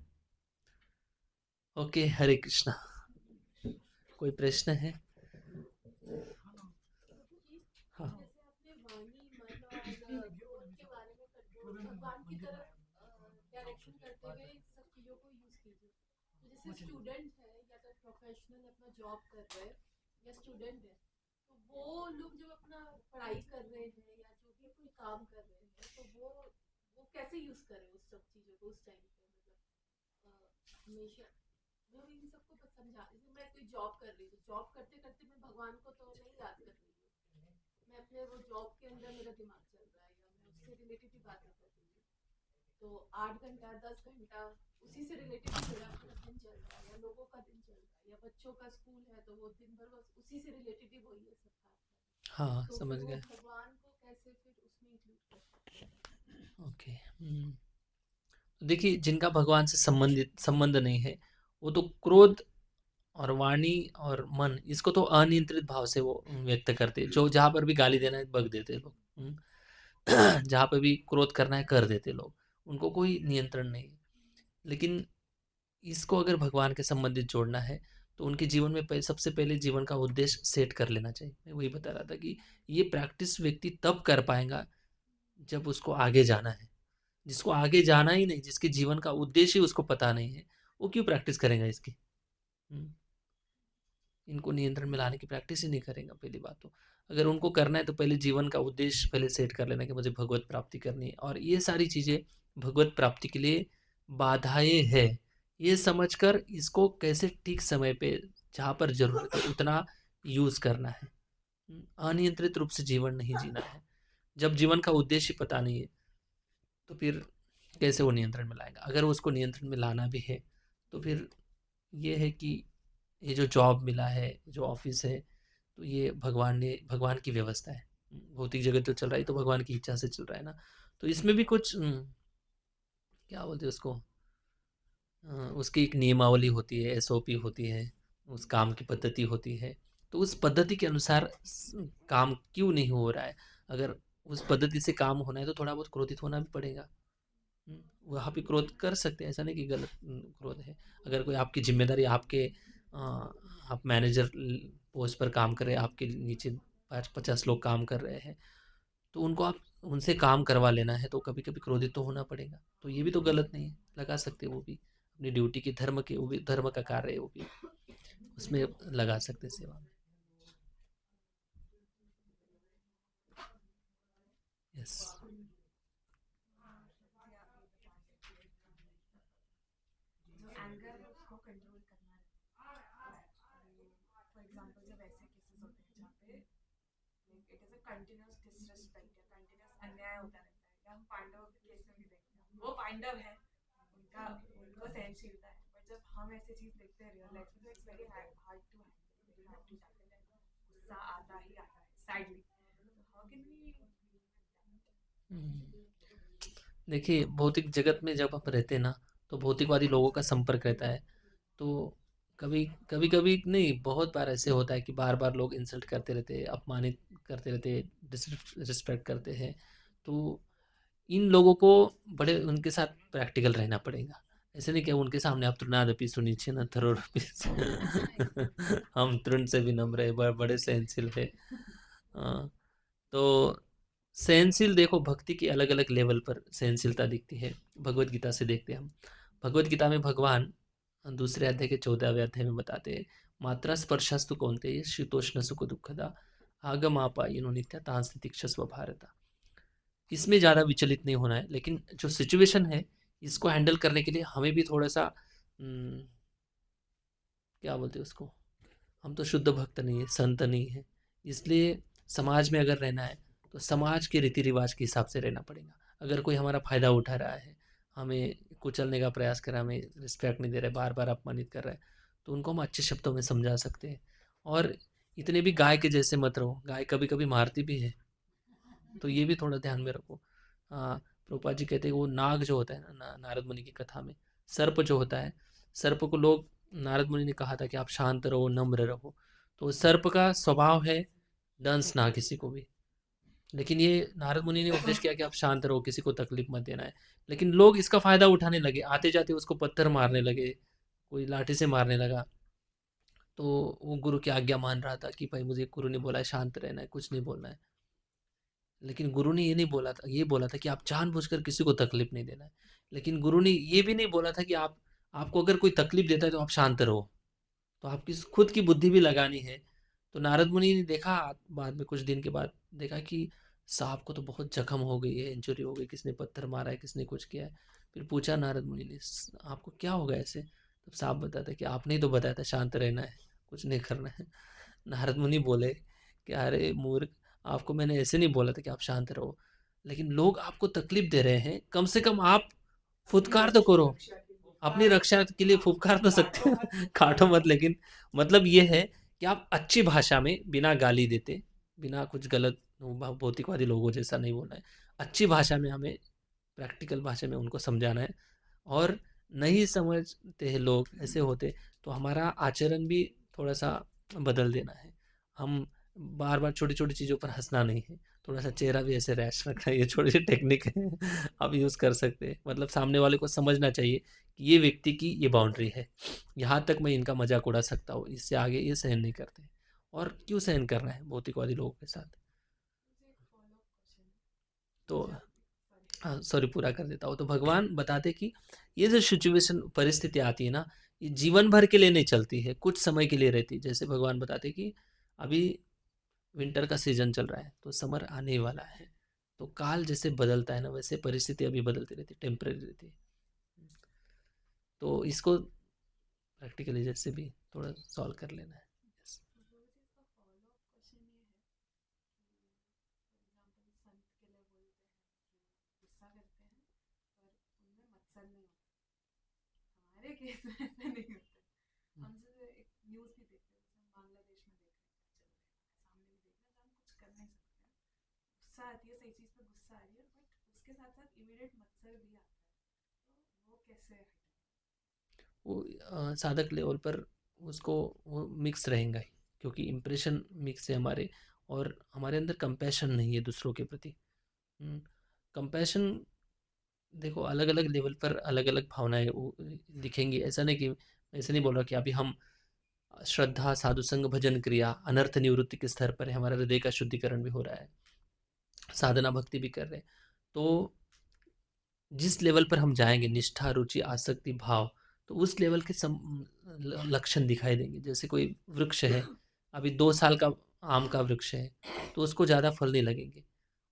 ओके, हरे कृष्णा। कोई प्रश्न है? हाँ। जैसे आपने वाणी, मन और क्रोध के बारे में कंट्रोल भगवान की तरफ डायरेक्शन करते हुए सब चीजों को यूज कीजिए। तो जैसे स्टूडेंट है या तो प्रोफेशनल अपना जॉब कर रहे हैं या स्टूडेंट है, तो वो लोग जब अपना पढ़ाई कर रहे हैं या जो भी कोई काम कर रहे हैं, तो वो कैसे यूज करें उस सब चीजों को उस टाइम पे, मतलब हमेशा वो इन सबको बस समझा। जैसे मैं कोई जॉब कर रही हूँ, जॉब करते करते मैं भगवान को तो नहीं याद कर रही हूँ, मैं अपने वो जॉब के अंदर मेरा दिमाग चल रहा है या मैं उससे रिलेटेड ही बातें कर रही हूँ, तो 8 घंटा 10 घंटा उसी से रिलेटेड मेरा पूरा दिन चल रहा है, या लोगों का दिन चल रहा है, या बच्चों का स्कूल है तो वो दिन भर बस उसी से रिलेटेड ही वही है सब बात। हाँ, तो समझ फिर वो गए। भगवान को कैसे फिर उसमें इंक्लूड कर सकते हैं? ओके। देखिए, जिनका भगवान से संबंध नहीं है वो तो क्रोध और वाणी और मन इसको तो अनियंत्रित भाव से वो व्यक्त करते, जो जहाँ पर भी गाली देना है बक देते लोग, जहाँ पर भी क्रोध करना है कर देते लोग, उनको कोई नियंत्रण नहीं है। लेकिन इसको अगर भगवान के संबंधित जोड़ना है तो उनके जीवन में सबसे पहले जीवन का उद्देश्य सेट कर लेना चाहिए। मैं वही बता रहा था कि ये प्रैक्टिस व्यक्ति तब कर पाएगा जब उसको आगे जाना है। जिसको आगे जाना ही नहीं, जिसके जीवन का उद्देश्य ही उसको पता नहीं है, वो क्यों प्रैक्टिस करेगा इसकी? इनको नियंत्रण में लाने की प्रैक्टिस ही नहीं करेगा। पहली बात तो अगर उनको करना है तो पहले जीवन का उद्देश्य पहले सेट कर लेना कि मुझे भगवत प्राप्ति करनी है, और ये सारी चीजें भगवत प्राप्ति के लिए बाधाएं है, ये समझकर इसको कैसे ठीक समय पे जहाँ पर जरूरत है उतना यूज करना है। अनियंत्रित रूप से जीवन नहीं जीना है। जब जीवन का उद्देश्य पता नहीं है तो फिर कैसे वो नियंत्रण में लाएगा? अगर उसको नियंत्रण में लाना भी है तो फिर ये है कि ये जो जॉब मिला है, जो ऑफिस है, तो ये भगवान की व्यवस्था है। भौतिक जगत जो चल रहा है तो भगवान की इच्छा से चल रहा है ना। तो इसमें भी कुछ क्या बोलते हैं उसको, उसकी एक नियमावली होती है, एसओपी होती है, उस काम की पद्धति होती है। तो उस पद्धति के अनुसार काम क्यों नहीं हो रहा है? अगर उस पद्धति से काम होना है तो थोड़ा बहुत क्रोधित होना भी पड़ेगा। वहाँ पे क्रोध कर सकते हैं, ऐसा नहीं कि गलत क्रोध है। अगर कोई आपकी जिम्मेदारी आपके आप मैनेजर पोस्ट पर काम कर रहे हैं, आपके नीचे 50 लोग काम कर रहे हैं, तो उनको आप उनसे काम करवा लेना है तो कभी कभी क्रोधित तो होना पड़ेगा। तो ये भी तो गलत नहीं है, लगा सकते वो भी अपनी ड्यूटी के धर्म के, वो भी धर्म का कार्य है, वो भी उसमें लगा सकते सेवा में। यस। एंगर है उसको कंट्रोल करना है। फॉर एग्जांपल जब ऐसे केसेस होते हैं जहाँ पे it is a continuous disrespect या कंटिन्यूअस अन्याय होता रहता है, या हम पांडवों के केस में भी देखते हैं, वो पांडव है, उनको सहनशीलता है, बट जब हम ऐसे चीज देखते हैं रियल लाइफ में तो it's very hard to handle, very hard to tackle. गुस्सा आता ही आता है सैडली। How can we? देखिए, भौतिक जगत में जब हम रहते हैं ना तो भौतिकवादी लोगों का संपर्क रहता है, तो कभी कभी कभी नहीं, बहुत बार ऐसे होता है कि बार बार लोग इंसल्ट करते रहते हैं, अपमानित करते रहते हैं, डिसरिस्पेक्ट करते हैं। तो इन लोगों को बड़े उनके साथ प्रैक्टिकल रहना पड़ेगा। ऐसे नहीं कि उनके सामने आप तृणादपि सुनिश्चय न थरोरपि हम तृण से भी नम्र है, बड़े सहनशील है। तो सहनशील देखो, भक्ति की अलग अलग लेवल पर सहनशीलता दिखती है। भगवत गीता से देखते हैं हम। भगवत गीता में भगवान दूसरे अध्याय के 14वें अध्याय में बताते हैं, मात्रा स्पर्शस्तु कौन्तेय शीतोष्ण सुख दुखदा आगमापायिनो नित्या तांस्ति तिक्षस्व भारत। इसमें ज़्यादा विचलित नहीं होना है, लेकिन जो सिचुएशन है इसको हैंडल करने के लिए हमें भी थोड़ा सा क्या बोलते हैं उसको, हम तो शुद्ध भक्त नहीं है, संत नहीं है, इसलिए समाज में अगर रहना है तो समाज के रीति रिवाज के हिसाब से रहना पड़ेगा। अगर कोई हमारा फायदा उठा रहा है, हमें कुचलने का प्रयास कर रहा है, हमें रिस्पेक्ट नहीं दे रहा है, बार बार अपमानित कर रहा है, तो उनको हम अच्छे शब्दों में समझा सकते हैं। और इतने भी गाय के जैसे मत रहो, गाय कभी कभी मारती भी है, तो ये भी थोड़ा ध्यान में रखो। हाँ, प्रभुपाद जी कहते हैं वो नाग जो होता है ना, नारद मुनि की कथा में सर्प जो होता है, सर्प को लोग, नारद मुनि ने कहा था कि आप शांत रहो, नम्र रहो, तो सर्प का स्वभाव है दंश ना किसी को भी। लेकिन ये नारद मुनि ने उपदेश किया कि आप शांत रहो, किसी को तकलीफ मत देना है। लेकिन लोग इसका फायदा उठाने लगे, आते जाते उसको पत्थर मारने लगे, कोई लाठी से मारने लगा। तो वो गुरु की आज्ञा मान रहा था कि भाई मुझे गुरु ने बोला है शांत रहना है, कुछ नहीं बोलना है। लेकिन गुरु ने ये नहीं बोला था, ये बोला था कि आप जानबूझकर किसी को तकलीफ नहीं देना है। लेकिन गुरु ने ये भी नहीं बोला था कि आपको अगर कोई तकलीफ देता है तो आप शांत रहो, तो आपकी खुद की बुद्धि भी लगानी है। तो नारद मुनि ने देखा बाद में, कुछ दिन के बाद देखा कि सांप को तो बहुत जख्म हो गई है, इंजरी हो गई, किसने पत्थर मारा है, किसने कुछ किया है। फिर पूछा नारद मुनि ने, आपको क्या होगा ऐसे?" तब सांप बताता कि आपने ही तो बताया था शांत रहना है, कुछ नहीं करना है। नारद मुनि बोले कि अरे मूर्ख, आपको मैंने ऐसे नहीं बोला था कि आप शांत रहो, लेकिन लोग आपको तकलीफ दे रहे हैं, कम से कम आप फुटकार तो करो, अपनी रक्षा के लिए फुफकार तो सकते हो, काटो मत। लेकिन मतलब ये है कि आप अच्छी भाषा में, बिना गाली देते, बिना कुछ गलत भौतिकवादी लोगों जैसा नहीं बोलना है, अच्छी भाषा में हमें, प्रैक्टिकल भाषा में उनको समझाना है। और नहीं समझते हैं लोग, ऐसे होते, तो हमारा आचरण भी थोड़ा सा बदल देना है। हम बार बार छोटी छोटी चीज़ों पर हंसना नहीं है, थोड़ा सा चेहरा भी ऐसे रैश रखना है, ये छोटी सी टेक्निक है आप यूज़ कर सकते हैं। मतलब सामने वाले को समझना चाहिए कि ये व्यक्ति की ये बाउंड्री है, यहाँ तक मैं इनका मजाक उड़ा सकता हूँ, इससे आगे ये सहन नहीं करते। और क्यों सहन करना है भौतिकवादी लोगों के साथ। मुझे एक फॉलो क्वेश्चन, तो सॉरी, सॉरी, पूरा कर देता हूँ। तो भगवान बताते कि ये जो सिचुएशन, परिस्थिति आती है ना, ये जीवन भर के लिए नहीं चलती है, कुछ समय के लिए रहती है। जैसे भगवान बताते कि अभी विंटर का सीजन चल रहा है, तो समर आने वाला है, तो काल जैसे बदलता है ना, वैसे परिस्थिति अभी बदलती रहती है, टेम्परेरी रहती है। तो इसको प्रैक्टिकली जैसे भी थोड़ा सॉल्व कर लेना है। Yes. इसका फॉलो क्वेश्चन ये है कि फॉर एग्जांपल संत के लिए बोलते हैं कि गुस्सा करते हैं पर उनमें मत्सर नहीं होता, हमारे केस में ऐसा नहीं होता। हम जैसे एक न्यूज़ भी देखते हैं, जैसे हम बांग्लादेश में देख रहे हैं क्या चल रहा है, सामने भी देख रहे हैं, तो हम कुछ कर नहीं सकते हैं। गुस्सा आती है, सही चीज़ पे गुस्सा आ रही है, बट उसके साथ साथ इमीडिएट मत्सर भी आता है, तो वो कैसे हटेगा? वो साधक लेवल पर उसको वो मिक्स रहेगा ही, क्योंकि इम्प्रेशन मिक्स है हमारे, और हमारे अंदर कंपैशन नहीं है दूसरों के प्रति। कंपैशन देखो, अलग अलग लेवल पर अलग अलग भावनाएं दिखेंगी। ऐसा नहीं कि, ऐसे नहीं बोल रहा कि अभी हम श्रद्धा, साधु संग, भजन क्रिया, अनर्थ निवृत्ति के स्तर पर है, हमारा हृदय का शुद्धिकरण भी हो रहा है, साधना भक्ति भी कर रहे हैं। तो जिस लेवल पर हम जाएंगे, निष्ठा, रुचि, आसक्ति, भाव, तो उस लेवल के लक्षण दिखाई देंगे। जैसे कोई वृक्ष है, अभी 2 साल का आम का वृक्ष है, तो उसको ज़्यादा फल नहीं लगेंगे,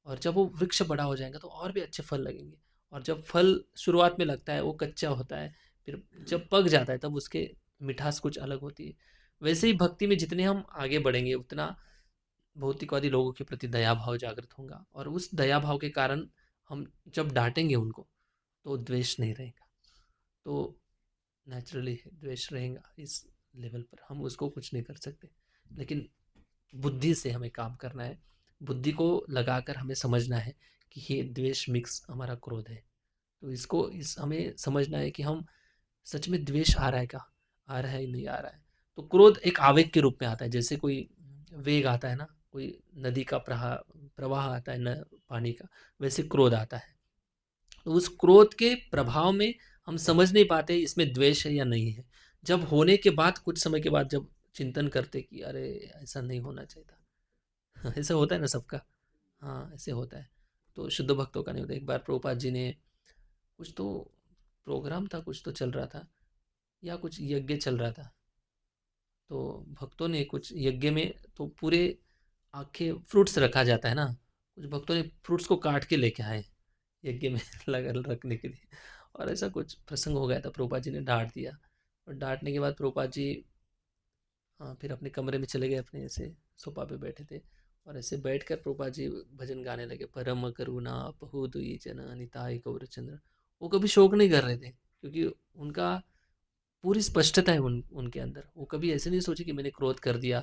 और जब वो वृक्ष बड़ा हो जाएगा तो और भी अच्छे फल लगेंगे। और जब फल शुरुआत में लगता है वो कच्चा होता है, फिर जब पक जाता है तब उसके मिठास कुछ अलग होती है। वैसे ही भक्ति में जितने हम आगे बढ़ेंगे, उतना भौतिकवादी लोगों के प्रति दया भाव जागृत होगा, और उस दया भाव के कारण हम जब डांटेंगे उनको तो द्वेष नहीं रहेगा। तो नेचुरली द्वेष रहेगा इस लेवल पर, हम उसको कुछ नहीं कर सकते। लेकिन बुद्धि से हमें काम करना है, बुद्धि को लगाकर हमें समझना है कि ये द्वेष मिक्स हमारा क्रोध है। तो इसको हमें समझना है कि हम सच में द्वेष आ रहा है, क्या आ रहा है, नहीं आ रहा है। तो क्रोध एक आवेग के रूप में आता है, जैसे कोई वेग आता है ना, कोई नदी का प्रवाह आता है न पानी का, वैसे क्रोध आता है। तो उस क्रोध के प्रभाव में हम समझ नहीं पाते इसमें द्वेष है या नहीं है। जब होने के बाद, कुछ समय के बाद जब चिंतन करते कि अरे ऐसा नहीं होना चाहिए था ऐसा होता है ना सबका। हाँ, ऐसे होता है। तो शुद्ध भक्तों का नहीं होता। एक बार प्रभुपाद जी ने कुछ तो प्रोग्राम था, कुछ तो चल रहा था या कुछ यज्ञ चल रहा था, तो भक्तों ने कुछ यज्ञ में तो पूरे आखे फ्रूट्स रखा जाता है ना, कुछ भक्तों ने फ्रूट्स को काट के लेके आए यज्ञ में लगा रखने के लिए, और ऐसा कुछ प्रसंग हो गया था। प्रभुपाद जी ने डांट दिया, और डांटने के बाद प्रभुपाद जी फिर अपने कमरे में चले गए, अपने ऐसे सोफा पे बैठे थे, और ऐसे बैठकर प्रभुपाद जी भजन गाने लगे, परम करुणा पहु दुई जन निताय गौरचंद्र। वो कभी शोक नहीं कर रहे थे, क्योंकि उनका पूरी स्पष्टता है उनके अंदर। वो कभी ऐसे नहीं सोचे कि मैंने क्रोध कर दिया,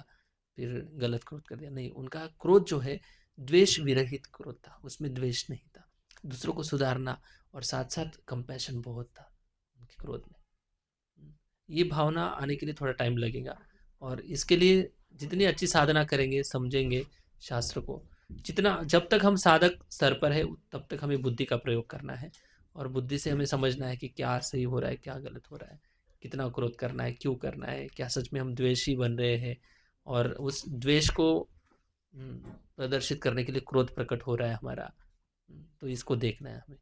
फिर गलत क्रोध कर दिया, नहीं। उनका क्रोध जो है द्वेष विरहित क्रोध था, उसमें द्वेष नहीं था। दूसरों को सुधारना और साथ साथ कंपैशन बहुत था उनके क्रोध में। ये भावना आने के लिए थोड़ा टाइम लगेगा, और इसके लिए जितनी अच्छी साधना करेंगे, समझेंगे शास्त्र को, जितना जब तक हम साधक स्तर पर है तब तक हमें बुद्धि का प्रयोग करना है, और बुद्धि से हमें समझना है कि क्या सही हो रहा है, क्या गलत हो रहा है, कितना क्रोध करना है, क्यों करना है, क्या सच में हम द्वेषी बन रहे हैं, और उस द्वेष को प्रदर्शित करने के लिए क्रोध प्रकट हो रहा है हमारा। तो इसको देखना है हमें।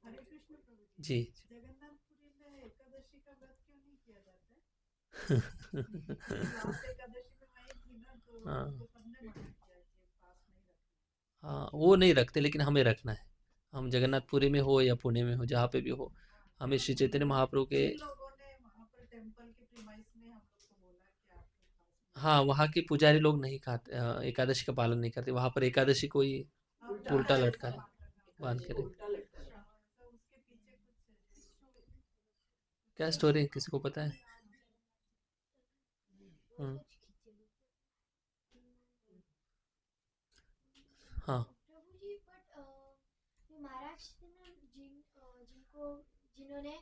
हरे कृष्ण प्रभु जी। जगन्नाथपुरी में एकादशी का व्रत क्यों नहीं किया जाता है? लास्ट एकादशी में मैं ही थी ना, तो हाँ तो सबने मना किया कि फास्ट नहीं रखना। हाँ, वो नहीं रखते, लेकिन हमें रखना है। हम जगन्नाथपुरी में हो या पुणे में हो, जहाँ पे भी हो, हमें श्री चैतन्य महाप्रभु के, जिन लोगों ने वहाँ पर टेम्पल के प्रीमाइस में हम लोग को बोला कि आपको फास्ट हाँ, वहाँ के पुजारी लोग नहीं खाते, एकादशी का पालन नहीं करते। वहाँ पर एकादशी को ही उल्टा लटका है, बांध के रख। उसके पीछे कुछ क्या स्टोरी है, किसी को पता है? हाँ हाँ प्रभु जी, बट जो महाराज थे ना, जिन्होंने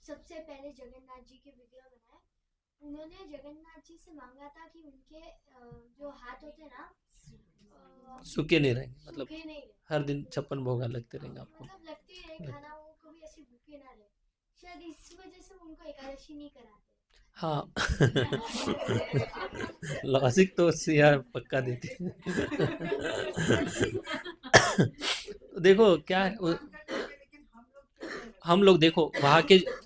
सबसे पहले जगन्नाथ जी के विग्रह बनाए, उन्होंने जगन्नाथ जी से मांगा था कि उनके जो हाथ होते ना, सूखे नहीं रहेंगे, मतलब सूखे नहीं रहे, हर दिन 56 भोगा लगते रहेंगे आपको। मतलब लगते ही रहे खाना, वो कभी ऐसे भूखे ना रहे। शायद इस वजह से वो उनको एकादशी नहीं कराते। हाँ लॉजिक तो यार पक्का देती है। देखो क्या है, लेकिन हम लोग क्यों नहीं रखते? हम लोग देखो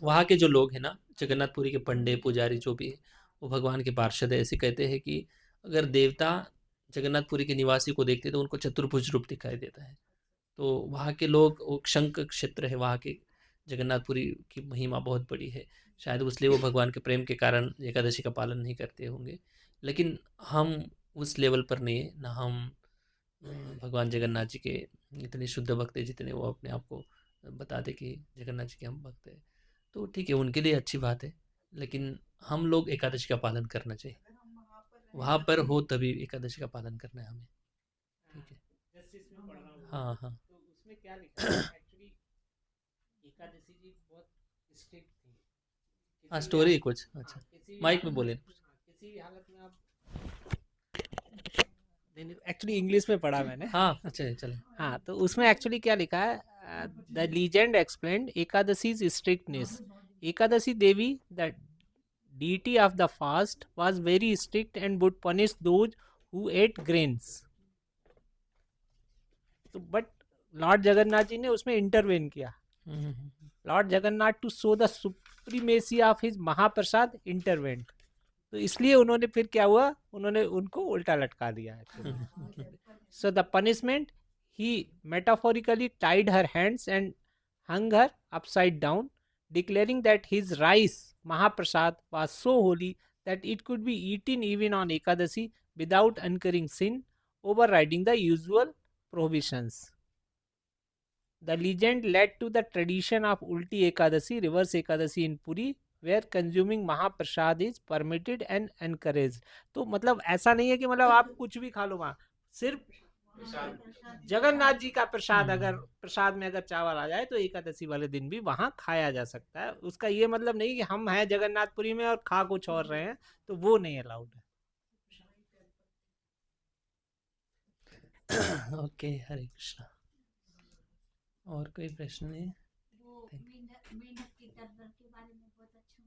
वहाँ के जो लोग हैं ना, जगन्नाथपुरी के पंडे पुजारी जो भी है, वो भगवान के पार्षद है। ऐसे कहते हैं कि अगर देवता जगन्नाथपुरी के निवासी को देखते तो उनको चतुर्भुज रूप दिखाई देता है। तो वहाँ के लोग, वो शंख क्षेत्र है वहाँ के, जगन्नाथपुरी की महिमा बहुत बड़ी है, शायद इसलिए वो भगवान के प्रेम के कारण एकादशी का पालन नहीं करते होंगे। लेकिन हम उस लेवल पर नहीं है ना, हम भगवान जगन्नाथ जी के इतने शुद्ध भक्त हैं जितने वो अपने आप को बताते कि जगन्नाथ जी के हम भक्त हैं। तो ठीक है, उनके लिए अच्छी बात है, लेकिन हम लोग एकादशी का पालन करना चाहिए। अगर हम वहाँ पर रहें, वहाँ पर हो तभी एकादशी का पालन करना है हमें। ठीक है। जस्टिस में पढ़ रहा हूँ। हाँ हाँ तो उसमें क्या लिखा है एक्चुअली, एकादशी जी बहुत स्ट्रिक्ट थी। हाँ, किसी भी स्टोरी हालत- कुछ हाँ, अच्छा, किसी भी माइक में हालत- बोले। हाँ, किसी भी हालत में आप एक्चुअली इंग्लिश में पढ़ा मैंने। हाँ अच्छा चले। हाँ, तो उसमें एक्चुअली क्या लिखा है, the legend explained Ekadashi's strictness. Ekadashi Devi the deity of the fast was very strict and would punish those who ate grains. तो बट लॉर्ड जगन्नाथ जी ने उसमें इंटरवेन किया। Lord Jagannath to show the supremacy of his mahaprasad intervened. तो इसलिए उन्होंने फिर क्या हुआ, उन्होंने उनको उल्टा लटका दिया। So the punishment, he metaphorically tied her hands and hung her upside down, declaring that his rice Mahaprasad was so holy that it could be eaten even on Ekadashi without incurring sin, overriding the usual prohibitions. The legend led to the tradition of Ulti Ekadashi, reverse Ekadashi in Puri, where consuming Mahaprasad is permitted and encouraged. तो मतलब ऐसा नहीं है कि मतलब आप कुछ भी खा लो, वहाँ सिर्फ जगन्नाथ जी का प्रसाद, अगर प्रसाद में अगर चावल आ जाए तो एकादशी वाले दिन भी वहाँ खाया जा सकता है। उसका ये मतलब नहीं कि हम हैं जगन्नाथपुरी में और खा कुछ और रहे हैं, तो वो नहीं अलाउड है। ओके, हरे कृष्णा। और कोई प्रश्न नहीं? वो मेंढक की टर्टल के बारे में बहुत अच्छा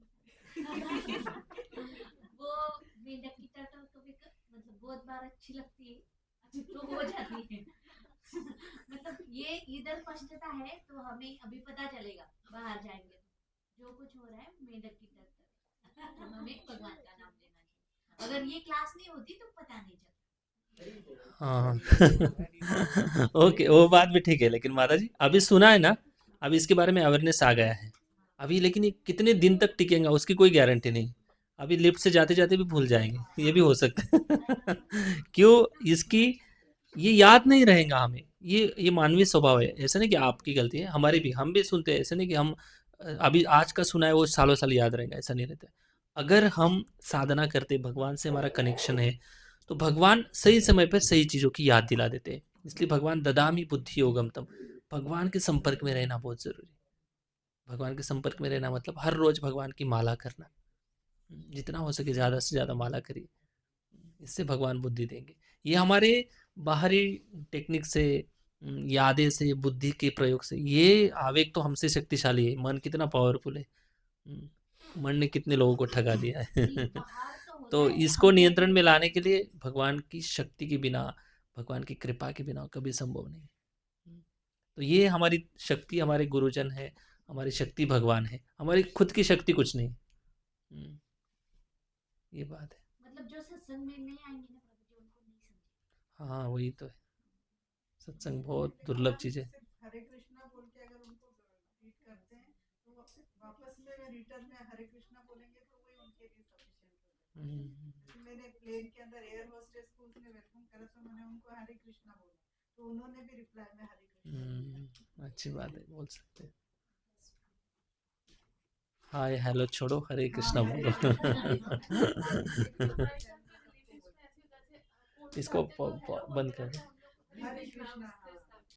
वो मेंढक की टर्टल तो भी मतलब बहुत बार अच्छी लगती है, तो हो जाती है। मतलब ये इधर स्पष्टता है तो हमें अभी पता चलेगा बाहर जाएंगे तो जो कुछ हो रहा है मेढक की तरह तो हमें भगवान का नाम लेना चाहिए। अगर ये क्लास नहीं होती तो पता नहीं चलता। हाँ ओके, वो बात भी ठीक है, लेकिन माता जी अभी सुना है ना, अभी इसके बारे में अवेयरनेस आ गया है अभी, लेकिन ये कितने दिन तक टिकेगा उसकी कोई गारंटी नहीं। अभी लिफ्ट से जाते जाते भी भूल जाएंगे, ये भी हो सकता है। क्यों? इसकी ये याद नहीं रहेगा हमें, ये मानवीय स्वभाव है। ऐसा नहीं कि आपकी गलती है, हमारी भी, हम भी सुनते हैं। ऐसा नहीं कि हम अभी आज का सुना है वो सालों साल याद रहेगा, ऐसा नहीं रहता है। अगर हम साधना करते, भगवान से हमारा कनेक्शन है, तो भगवान सही समय पर सही चीज़ों की याद दिला देते हैं। इसलिए भगवान ददामी बुद्धि योगम तम, भगवान के संपर्क में रहना बहुत ज़रूरी है। भगवान के संपर्क में रहना मतलब हर रोज़ भगवान की माला करना, जितना हो सके ज़्यादा से ज़्यादा माला करिए, इससे भगवान बुद्धि देंगे। ये हमारे बाहरी टेक्निक से, यादें से, बुद्धि के प्रयोग से, ये आवेग तो हमसे शक्तिशाली है। मन कितना पावरफुल है, मन ने कितने लोगों को ठगा दिया है। बाहर तो होता तो है, इसको अंदर नियंत्रण भी में लाने के लिए भगवान की शक्ति के बिना, भगवान की कृपा के बिना कभी संभव नहीं। तो ये हमारी शक्ति, हमारे गुरुजन है, हमारी शक्ति भगवान है, हमारी खुद की शक्ति कुछ नहीं। ये बात है। मतलब जो सत्संग में नहीं आएंगे ना प्रभु जी उनको नहीं समझे। हाँ वही तो है, सत्संग बहुत दुर्लभ चीज़ है। सिर्फ हरे कृष्णा बोल के अगर उनको रिपीट करते हैं तो वापस में रिटर्न में हरे कृष्णा बोलेंगे तो वही उनके लिए सफिशिएंट हो जाएगा। मेरे प्लेन के अंदर एयर होस्टेस को उसने वेलकम करा तो मैंने उनको हरे कृष्णा बोला तो उन्होंने भी रिप्लाई में हरे कृष्णा। अच्छी बात है, बोल सकते हैं। हाय हेलो छोड़ो, हरे कृष्णा बोलो। इसको बंद कर दो। हरे कृष्णा